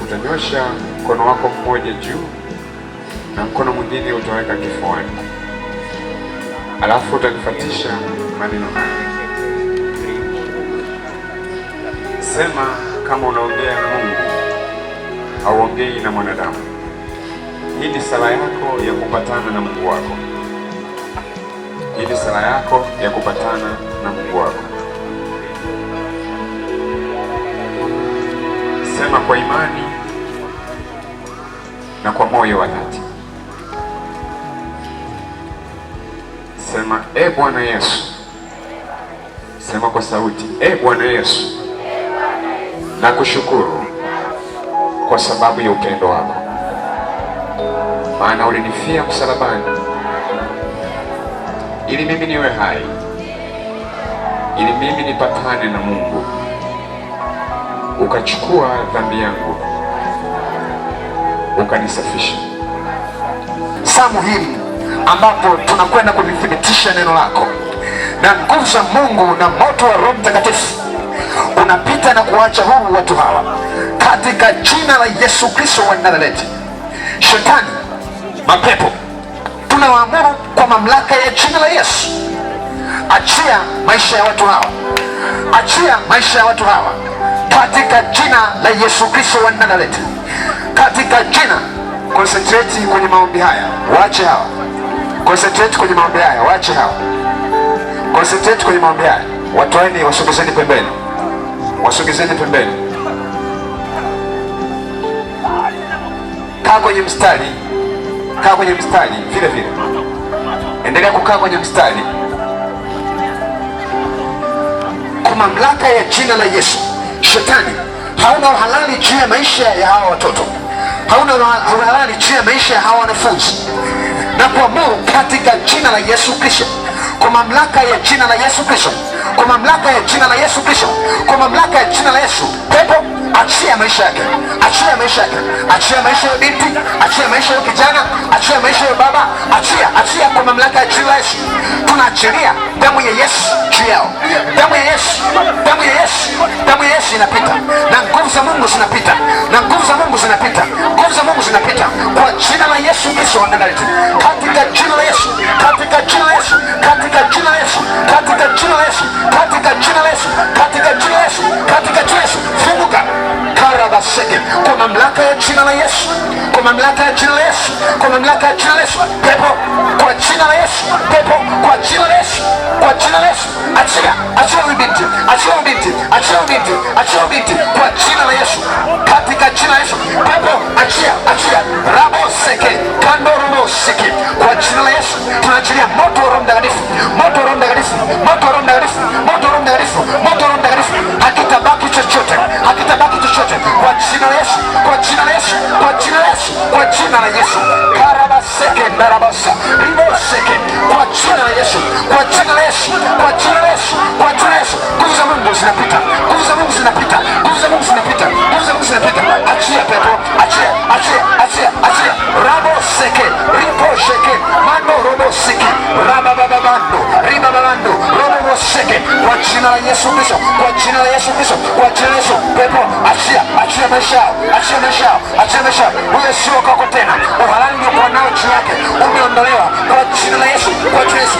utanyosha mkono wako mmoja juu na mkono mwingine utaweka kifuani, alafu utanifuatisha maneno haya. Sema kama unaongea na Mungu, hauongei na mwanadamu. Hii ni sala yako ya kupatana na Mungu wako. Hii ni sala yako ya kupatana na Mungu wako. kwa imani na kwa moyo wa dhati. Sema, e Bwana Yesu. Sema kwa sauti, e Bwana Yesu, nakushukuru kwa sababu ya upendo wako, maana ulinifia msalabani ili mimi niwe hai, ili mimi nipatane na Mungu. Ukachukua dhambi yangu, ukanisafisha. Saa muhimu ambapo tunakwenda kulithibitisha neno lako, na nguvu za Mungu na moto wa Roho Mtakatifu unapita na kuacha huru watu hawa katika jina la Yesu Kristo wa Nazareti. Shetani, mapepo, tunawaamuru kwa mamlaka ya jina la Yesu, achia maisha ya watu hawa, achia maisha ya watu hawa katika jina la Yesu Kristo wa Nazareti, katika jina. Concentrate kwenye maombi haya, waache hawa. Concentrate kwenye maombi haya, waache hawa. Concentrate kwenye maombi haya. Watoeni, wasogezeni pembeni, wasogezeni pembeni. Kaa kwenye mstari, kaa kwenye mstari vile vile, endelea kukaa kwenye mstari. Kwa mamlaka ya jina la Yesu, shetani, hauna uhalali juu ya maisha ya hawa watoto, hauna uhalali juu ya maisha ya hawa wanafunzi, na kuamuru katika jina la Yesu Kristo, kwa mamlaka ya jina la Yesu Kristo, kwa mamlaka ya jina la Yesu Kristo, kwa mamlaka ya jina la Yesu. Pepo, achia maisha yake, achia maisha yake, achia maisha ya binti, achia maisha ya kijana, achia maisha ya baba, achia, achia kwa mamlaka ya jina la Yesu. Tunaachilia damu ya Yesu juu yao, damu ya Yesu, damu ya Yesu, damu ya Yesu inapita, na nguvu za Mungu zinapita, na nguvu za Mungu zinapita, nguvu za Mungu zinapita kwa jina la Yesu Kristo wa Nazareti, katika jina la Yesu, katika jina la Yesu, katika jina la Yesu, katika jina la Yesu, katika jina la Yesu, katika jina la Yesu, katika jina la Yesu. Funguka karabaseke kwa mamlaka ya jina la Yesu, kwa mamlaka ya jina la Yesu, kwa mamlaka ya jina la Yesu. Pepo, kwa jina la Yesu, pepo, kwa jina la Yesu, kwa jina la Yesu. Achia, achia binti, achia binti, achia binti, achia binti kwa jina la Yesu, katika jina la Yesu. Pepo, achia, achia rabo seke kando robo seke kwa jina la Yesu. Tunaachilia moto wa Roho Mtakatifu, moto wa Roho Mtakatifu, moto wa Roho Mtakatifu, moto wa Roho Mtakatifu, moto wa Roho Mtakatifu. Hakitabaki chochote, hakitabaki chochote kwa jina la Yesu, kwa jina la Yesu, kwa jina la Yesu, kwa jina la Yesu. Karabaseke narabasa ribo seke kwa jina la Yesu, kwa jina la Yesu, kwa jina la Yesu, kwa jina la Yesu. Nguvu za Mungu zinapita, nguvu za Mungu zinapita, nguvu za Mungu zinapita, nguvu za Mungu zinapita. Achia pepo, achia, achia, achia, achia rabo seke ribo seke mando robo seke raba baba bando riba babando robo seke kwa jina la Yesu Kristo, kwa jina la Yesu Kristo, kwa jina la Yesu. Pepo, achia, achia maisha yao, achia maisha yao, achia maisha yao. Huyo sio kwako tena, uhalali uliokuwa nao juu yake umeondolewa kwa jina la Yesu, kwa jina la Yesu.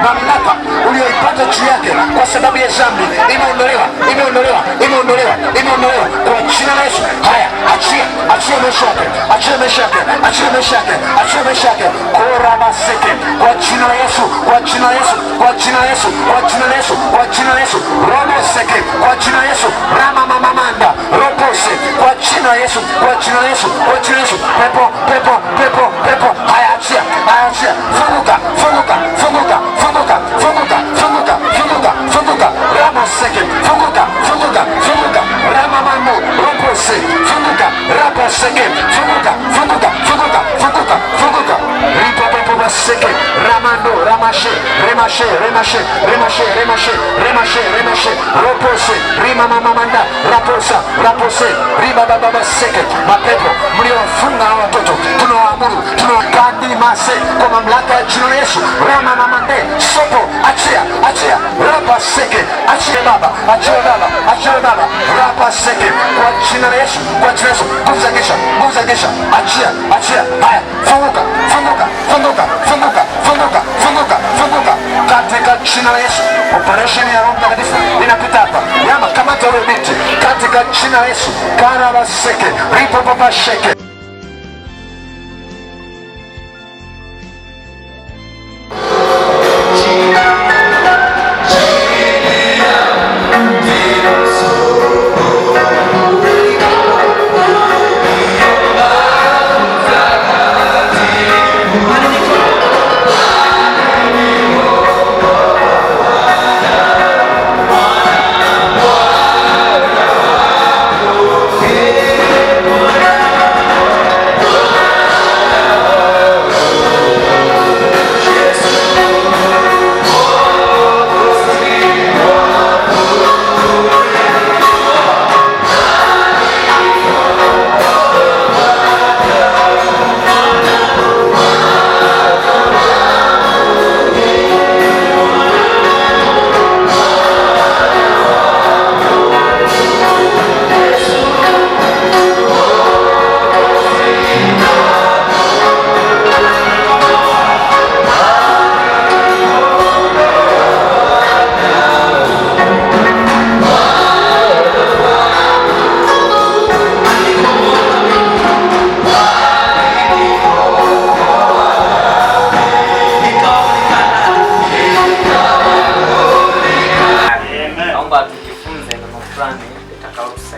Mamlaka ulioipata juu yake kwa sababu ya dhambi imeondolewa, imeondolewa, imeondolewa, imeondolewa kwa jina la Yesu. Haya, achia, achia maisha yake, achia maisha yake, achia maisha yake, achia maisha yake. Korabaseke kwa jina la Yesu, kwa jina la Yesu, kwa jina la Yesu, kwa jina la Yesu, kwa jina la Yesu. Robo seke kwa jina la Yesu, rama mama manda robose kwa jina la Yesu, kwa jina la Yesu, kwa jina la Yesu. Pepo, pepo, pepo, pepo. Haya, achia, haya, achia. Funguka, funguka, funguka, funguka, funguka, funguka, funguka, funguka. Rama seke, funguka, funguka, funguka. Rama mamo robose, funguka, rapa seke, funguka, funguka, funguka, funguka, funguka. Ripa pepo baseke, ramando, ramashe, remashe, remashe, remashe, remashe, remashe, remashe, robose, rima mama manda, raposa, rapose, riba baba baseke. Mapepo mliowafunga hawa watoto tunawaamuru, tunawakandi mase kwa mamlaka ya jina la Yesu. Rama mama nde, sopo, achia, achia, rapa seke, achia baba, achia baba, achia baba, rapa seke kwa jina la Yesu, kwa jina la Yesu. Nguvu za giza, nguvu za giza, achia, achia. Haya, funguka, funguka, funguka, funguka, funguka, funguka, funguka katika jina la Yesu. Operation ya Roho Mtakatifu inapita hapa. Yama, kamata wewe binti katika jina la Yesu. Karabaseke, ripo baba sheke.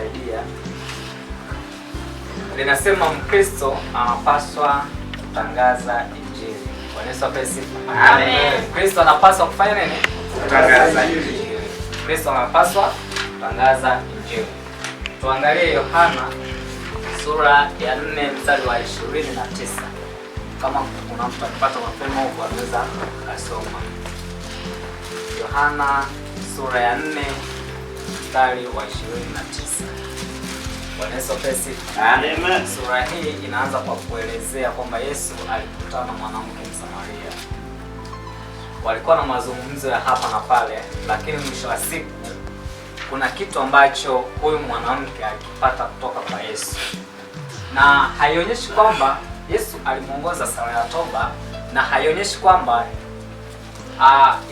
kutusaidia. Linasema Mkristo anapaswa kutangaza Injili. Bwana Yesu apewe sifa. Amen. Mkristo anapaswa kufanya nini? Kutangaza Injili. Mkristo anapaswa kutangaza Injili. Tuangalie Yohana sura ya 4 mstari wa 29. Kama kuna mtu akipata mapema huko anaweza kusoma. Yohana sura ya 4 mstari wa 29. Bwana Yesu apewe sifa. Amen. Sura hii inaanza kwa kuelezea kwamba Yesu alikutana na mwanamke Msamaria. Walikuwa na mazungumzo ya hapa na pale, lakini mwisho wa siku kuna kitu ambacho huyu mwanamke alikipata kutoka kwa Yesu. Na haionyeshi kwamba Yesu alimuongoza sala ya toba, na haionyeshi kwamba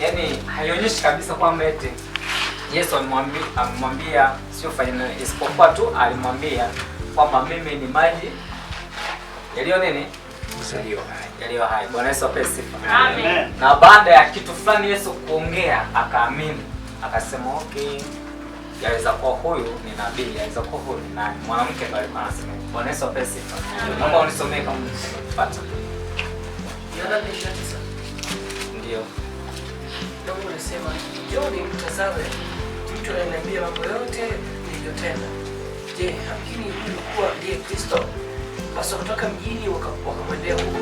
yani haionyeshi kabisa kwamba eti Yesu alimwambia sio fanya nini, isipokuwa tu alimwambia kwamba mimi ni maji yaliyo nini? Yaliyo hai. Bwana Yesu apewe sifa. Amen. Na baada ya kitu fulani Yesu kuongea akaamini, akasema okay, yaweza kuwa huyu ni nabii, yaweza kuwa huyu ni nani? Mwanamke ndiye alikuwa anasema. Bwana Yesu apewe sifa. Naomba unisomee kama unapata. Yohana 29. Ndio. Mungu anasema, "Njoni mtazame mtu ananiambia mambo yote niliyotenda. Je, hakini huyu kuwa ndiye Kristo?" Basi kutoka mjini wakamwendea huko.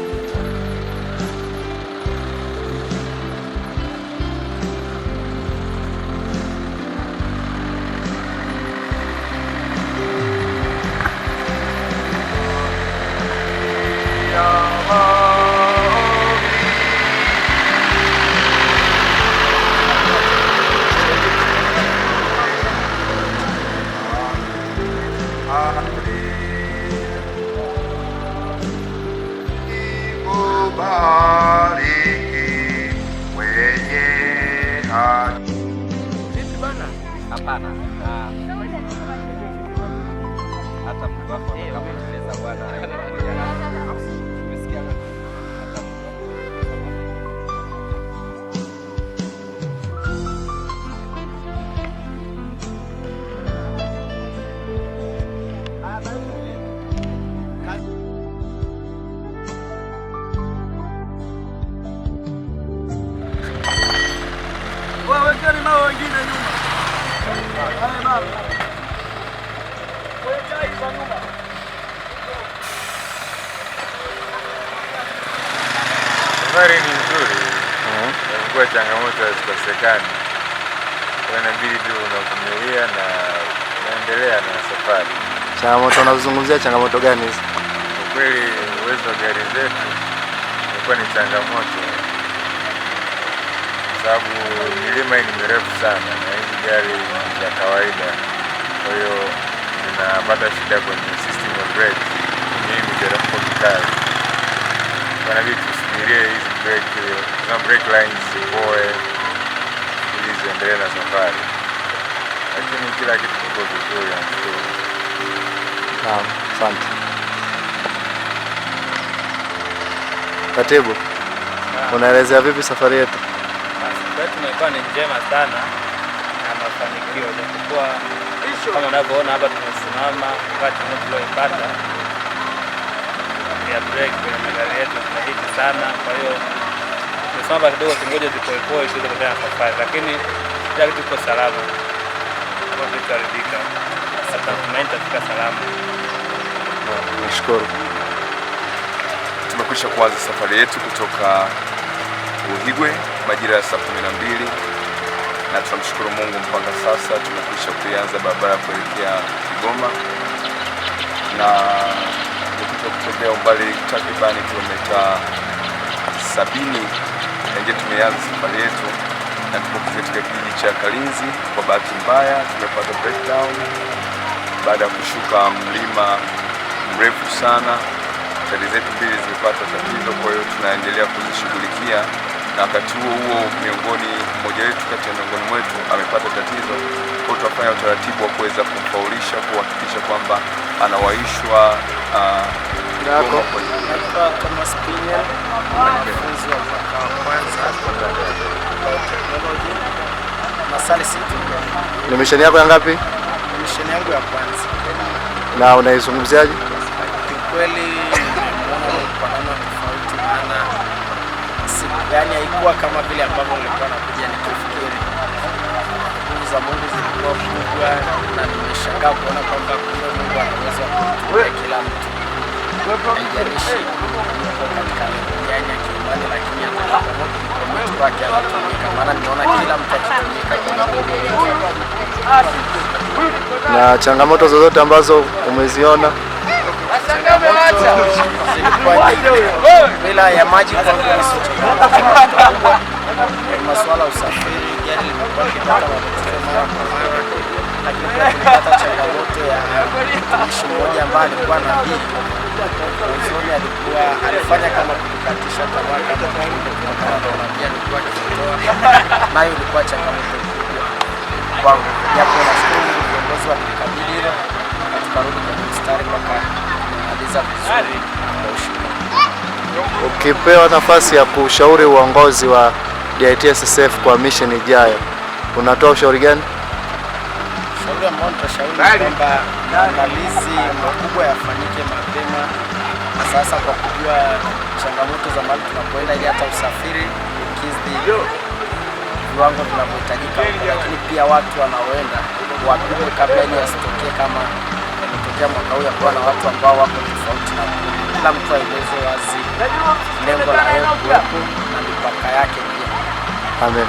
Hapana. Hata Mungu wako anakueleza Bwana. Umesikia? Wewe wekeni nao wengine nyuma. Safari ni nzuri, kwa changamoto hazikosekani. Kwa inabidi tu unavumilia na unaendelea na safari. Changamoto unazungumzia changamoto gani hizi? Kwa kweli uwezo wa gari zetu ilikuwa ni changamoto. Sababu milima hii ni mirefu sana na hizi gari za kawaida. Kwa hiyo tunapata shida kwenye system of brake. Hii miteremko mikali. Inabidi tusubirie hizi brake lines zipoe ili ziendelee na safari. Lakini kila kitu kiko vizuri nashukuru. Naam, asante. Katibu, unaelezea vipi safari yetu? Safari tumekuwa ni njema sana na mafanikio, japokuwa kama unavyoona hapa tumesimama wakati tulioipata ya break kwenye magari yetu tunahiti sana. Kwa hiyo tumesimama kidogo kingoja zipoepoe tuweze kuendelea na safari, lakini kila kitu kiko salama. Kwa hiyo tutaridhika. Sasa tumaini tutafika salama. Nashukuru. Tumekwisha kuanza safari yetu kutoka Uhigwe majira ya saa 12 na tunamshukuru Mungu mpaka sasa tumekwisha kuanza barabara kuelekea Kigoma na tumekuja kutembea umbali takriban kilomita 70 nje tumeanza safari yetu na tuko katika kijiji cha Kalinzi. Kwa bahati mbaya tumepata breakdown baada ya kushuka mlima mrefu sana. Gari zetu mbili zimepata tatizo, kwa hiyo tunaendelea kuzishughulikia, na wakati huo miongoni mmoja wetu kati ya miongoni mwetu amepata tatizo. Kwa hiyo tunafanya utaratibu wa kuweza kumfaulisha, kuhakikisha kwamba anawaishwa kama spinya wanafunzi wa mwaka wa kwanza wa teknolojia Masali City. Ni misheni yako ya ngapi? mission yangu ya kwanza. Na unaizungumziaje? Kweli nimeona kwa namna tofauti, maana yani haikuwa kama vile ambavyo nilikuwa nakuja nikifikiri. Nguvu za Mungu zilikuwa kubwa na nimeshangaa kuona kwamba kumbe Mungu anaweza kutumia kila mtu. Haijalishi yuko katika yani ya kiimani, lakini mtu wake anatumika, maana nimeona kila mtu akitumika kwa Na changamoto zozote ambazo umeziona? Bila ya maji kwa masuala usafiri, gari limekuwa kipata matatizo mara kwa mara, lakini pia tulipata changamoto ya mtumishi mmoja ambaye alikuwa nabii. Mwanzoni alifanya kama kukatisha tamaa kama nabii alikuwa akitoa, nayo ilikuwa changamoto kubwa kwangu, japo nashukuru viongozi walikabili hilo na tukarudi kwenye mstari mpaka kumaliza vizuri kwa ushindi. Ukipewa nafasi ya kushauri uongozi wa DITSSF kwa mission ijayo, unatoa ushauri gani? Ushauri ambao nitashauri kwamba maandalizi makubwa yafanyike mapema, na sasa kwa kujua changamoto za mahali tunapoenda, ili hata usafiri ukidhi viwango vinavyohitajika, lakini pia watu wanaoenda wapime kabla ili yasitokee kama yametokea mwaka huu, ya kuwa na watu ambao wako tofauti, na kila mtu aeleze wazi lengo la yeye kuwepo na mipaka yake pia. Amen.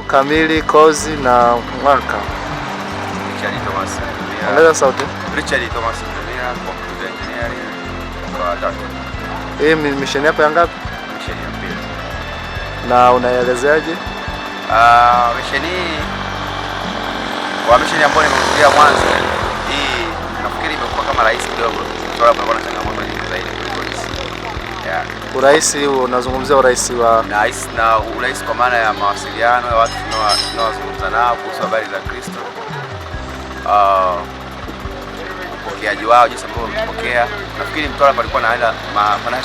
Kamili, kozi na mwaka. Richard Thomas. Ongeza sauti. Richard Thomas, computer engineering kwa watatu. Hii mission yako ya ngapi? Mission ya pili. Na unaelezeaje? Mission hii kwa mission ambayo nimekuja mwanzo, hii nafikiri imekuwa kama rahisi kidogo. Kwa sababu kuna changamoto nyingi zaidi kuliko rahisi. Yeah. Urahisi unazungumzia urahisi wa na urahisi kwa maana ya mawasiliano ya watu tunaozungumza nao kuhusu habari za Kristo. Upokeaji wao, jinsi ambavyo wamepokea. Nafikiri Mtwara palikuwa pana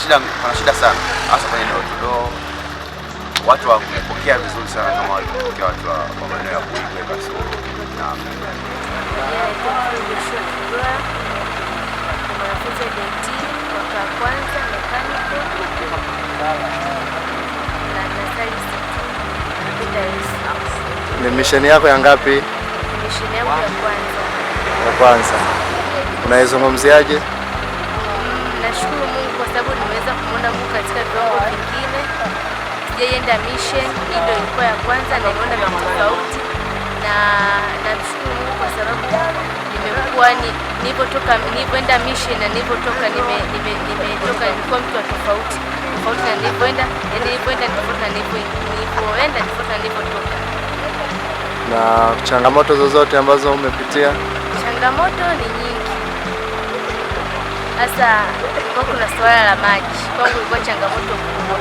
shida sana, hasa kwenye door. Watu wamepokea vizuri sana kama walipokea watu wa maeneo ya Buigwe basi. Ni mission yako ya ngapi? Mission yangu ya kwanza. Ya kwanza. Unaizungumziaje? Nashukuru Mungu kwa sababu nimeweza kumuona Mungu katika viwango vingine. Sijaenda mission, hii ndio ilikuwa ya kwanza na nimeona vitu tofauti, na namshukuru Mungu kwa sababu nimekuwa nilipoenda mission na nilipotoka nimetoka nilikuwa mtu wa tofauti na nilipoenda tofauti na nilipotoka. Na changamoto zozote ambazo umepitia? Changamoto ni nyingi, hasa kwa kuna swala la maji. Kwangu ilikuwa changamoto kubwa,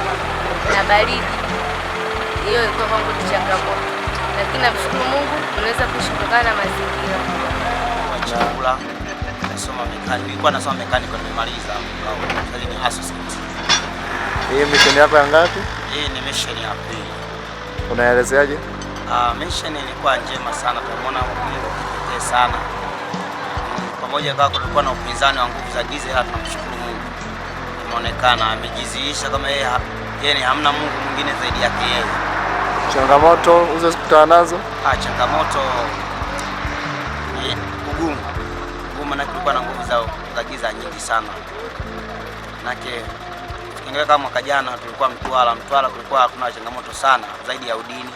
na baridi, hiyo ilikuwa kwangu ni changamoto, lakini namshukuru Mungu tunaweza kuishi kutokana na mazingira. Chakula nasoma mechanic, nilikuwa nasoma mechanic nimemaliza, sasa ni associate. Hii mission yako ya ngapi? Hii ni mission ya pili. Unaelezeaje? Mission ilikuwa njema sana, tumeona Mungu kipekee sana. Pamoja kwa kulikuwa na upinzani wa nguvu za giza, hata tunamshukuru Mungu. Inaonekana amejiziisha kama yeye ni hamna Mungu mwingine zaidi yake yeye. Changamoto uzozikutana nazo? Changamoto ni ugumu na kulikuwa na nguvu za giza nyingi sana. Manake tukiangalia kama mwaka jana tulikuwa Mtwara kulikuwa hakuna changamoto sana zaidi ya udini,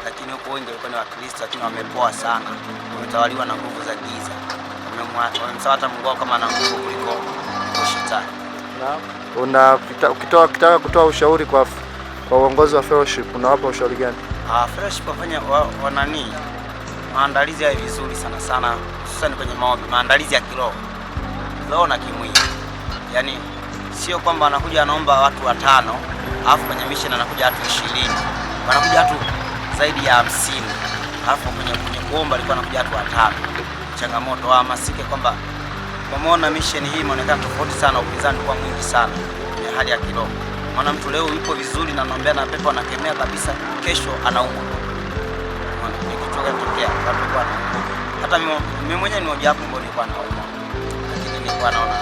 lakini huko wengi walikuwa ni Wakristo, lakini wamepoa sana, wametawaliwa na nguvu za giza. Wamemsawata Mungu wao kama ana nguvu kuliko shetani. Ukitaka kutoa ushauri kwa uongozi wa fellowship, unawapa ushauri gani? Fellowship wafanya wanani maandalizi ya vizuri sana, hususan kwenye maombi, maandalizi ya kiroho na kimwili. Yaani sio kwamba anakuja anaomba watu 5, alafu kwenye mission anakuja watu 20. Wanakuja watu zaidi ya 50. Alafu kwenye kuomba alikuwa anakuja watu 5. Changamoto hamasike kwamba wameona mission hii imeonekana tofauti sana, upinzani kwa mwingi sana kwenye hali ya kiroho. Maana mtu leo yupo vizuri na anaombea na pepo anakemea kabisa, kesho anaumwa. Maana ni kitu kinatokea kwa hata mimi mwenyewe ni moja wapo ambao nilikuwa naumwa, lakini nilikuwa naona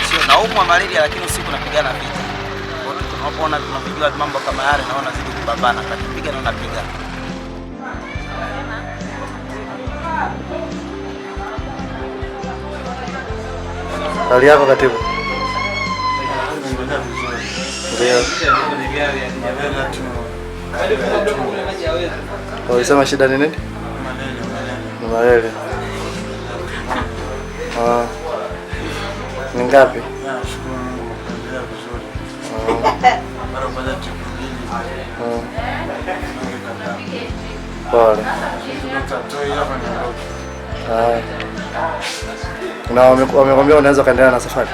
sio naumwa malaria, lakini usiku napigana vita. Kwa hiyo tunapoona tunapigwa mambo kama yale, naona zidi kupambana, tukipiga na unapiga. Hali yako katibu? Ndio. Ulisema shida ni nini? Malaria. Ni ngapi? Pole. Na wamekwambia unaweza kuendelea na safari?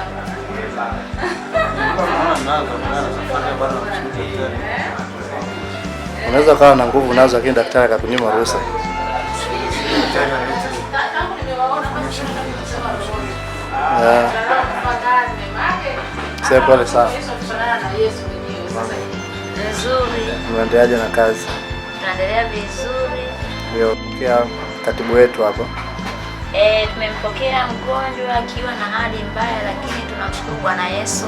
Unaweza kuwa na nguvu nazo, lakini daktari akakunyima ruhusa. Sasa pole sana. Nzuri. Unaendeleaje na kazi? Tunaendelea vizuri. Ndio, kia katibu wetu hapo. Tumempokea mgonjwa akiwa na hali mbaya, lakini tunamshukuru Bwana Yesu.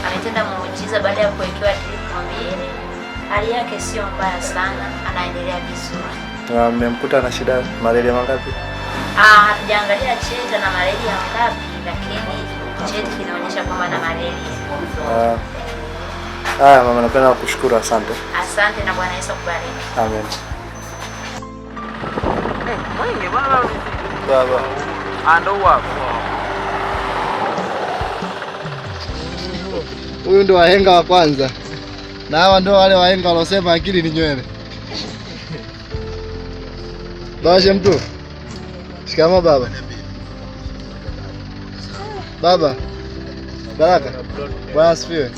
Ametenda muujiza baada ya kuwekewa dripu 2. Hali yake sio mbaya sana, anaendelea vizuri. Na mmemkuta na shida malaria mangapi? Hatujaangalia cheti na malaria ngapi, lakini cheti kinaonyesha kwamba na malaria. Mama, napenda kukushukuru, asante. Asante na Bwana Yesu akubariki. Amen. Mwingi bwana. Baba. Ando wako. Huyu ndo wahenga wa kwanza. Na hawa ndo wale wahenga walosema akili ni nywele. Bashe mtu. Shikamoo baba. Baba. Baraka. Bwana asifiwe.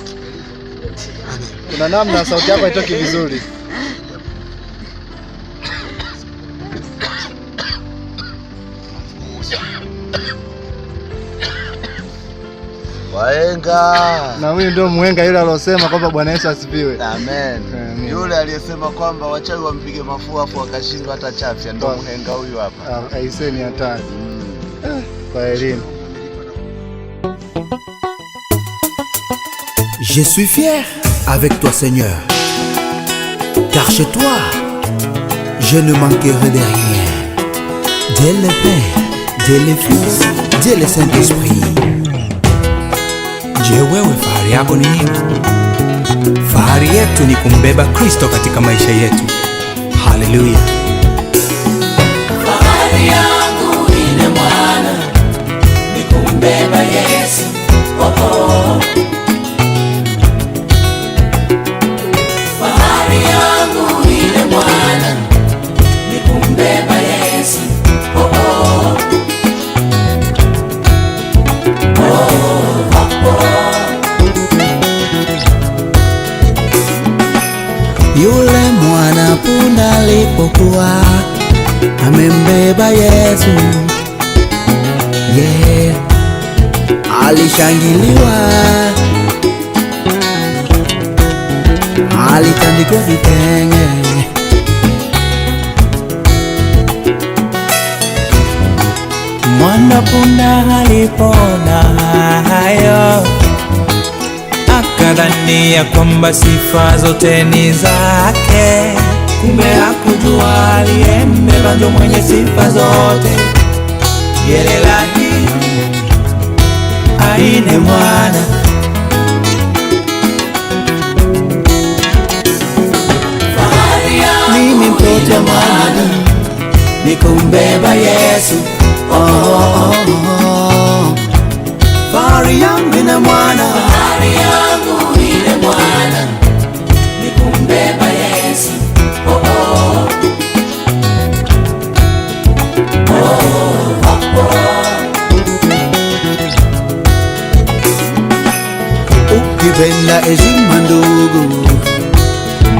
Kuna namna sauti yako haitoki vizuri. Wahenga. Na huyu ndio mhenga yule aliyosema kwamba Bwana Yesu asifiwe. Amen. Yule aliyesema kwamba wachawi wampige mafua afu akashindwa hata chafya, ndio mhenga huyu hapa. Aisee, ni hatari. Kwa elimu. Je suis fier avec toi Seigneur, car chez toi, je ne manquerai de rien. Dieu le Père, Dieu le Fils, Dieu le Saint-Esprit. Je, wewe fahari yako ni nini? Fahari yetu ni kumbeba Kristo katika maisha yetu. Haleluya. Fahari yangu ine Bwana, ni kumbeba Yesu. Fahari yangu ine Bwana, ni kumbeba Yesu. Yule mwana punda alipokuwa amembeba Yesu, yeah, alishangiliwa, alitandikwa vitenge, mwana punda alipona hayo, akadhania kwamba sifa zote ni zake, kumbe hakujua aliyembeba ndio mwenye sifa zote. Yerelani aine mwana, mimi mtoto wa mwana, nikumbeba Yesu. Fahari yangu ine mwana, fahari yangu ine Bwana, ni kumbeba Yesu. Ukipenda heshima ndugu,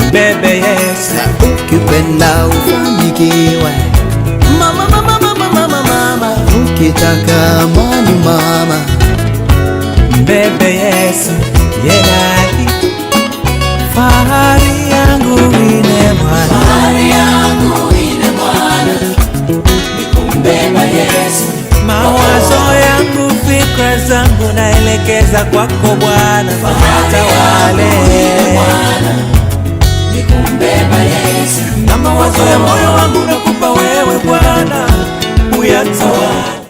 mbebe Yesu. Ukipenda ufanikiwe, mama, ukitaka amani mama, mbebe Yesu. Yedadi, fahari yangu ine Bwana, fahari yangu ine Bwana, ni kumbeba najiongeza kwako Bwana, tawale nikumbeba Yesu, na mawazo ya moyo wangu nakupa wewe Bwana, uyatawale.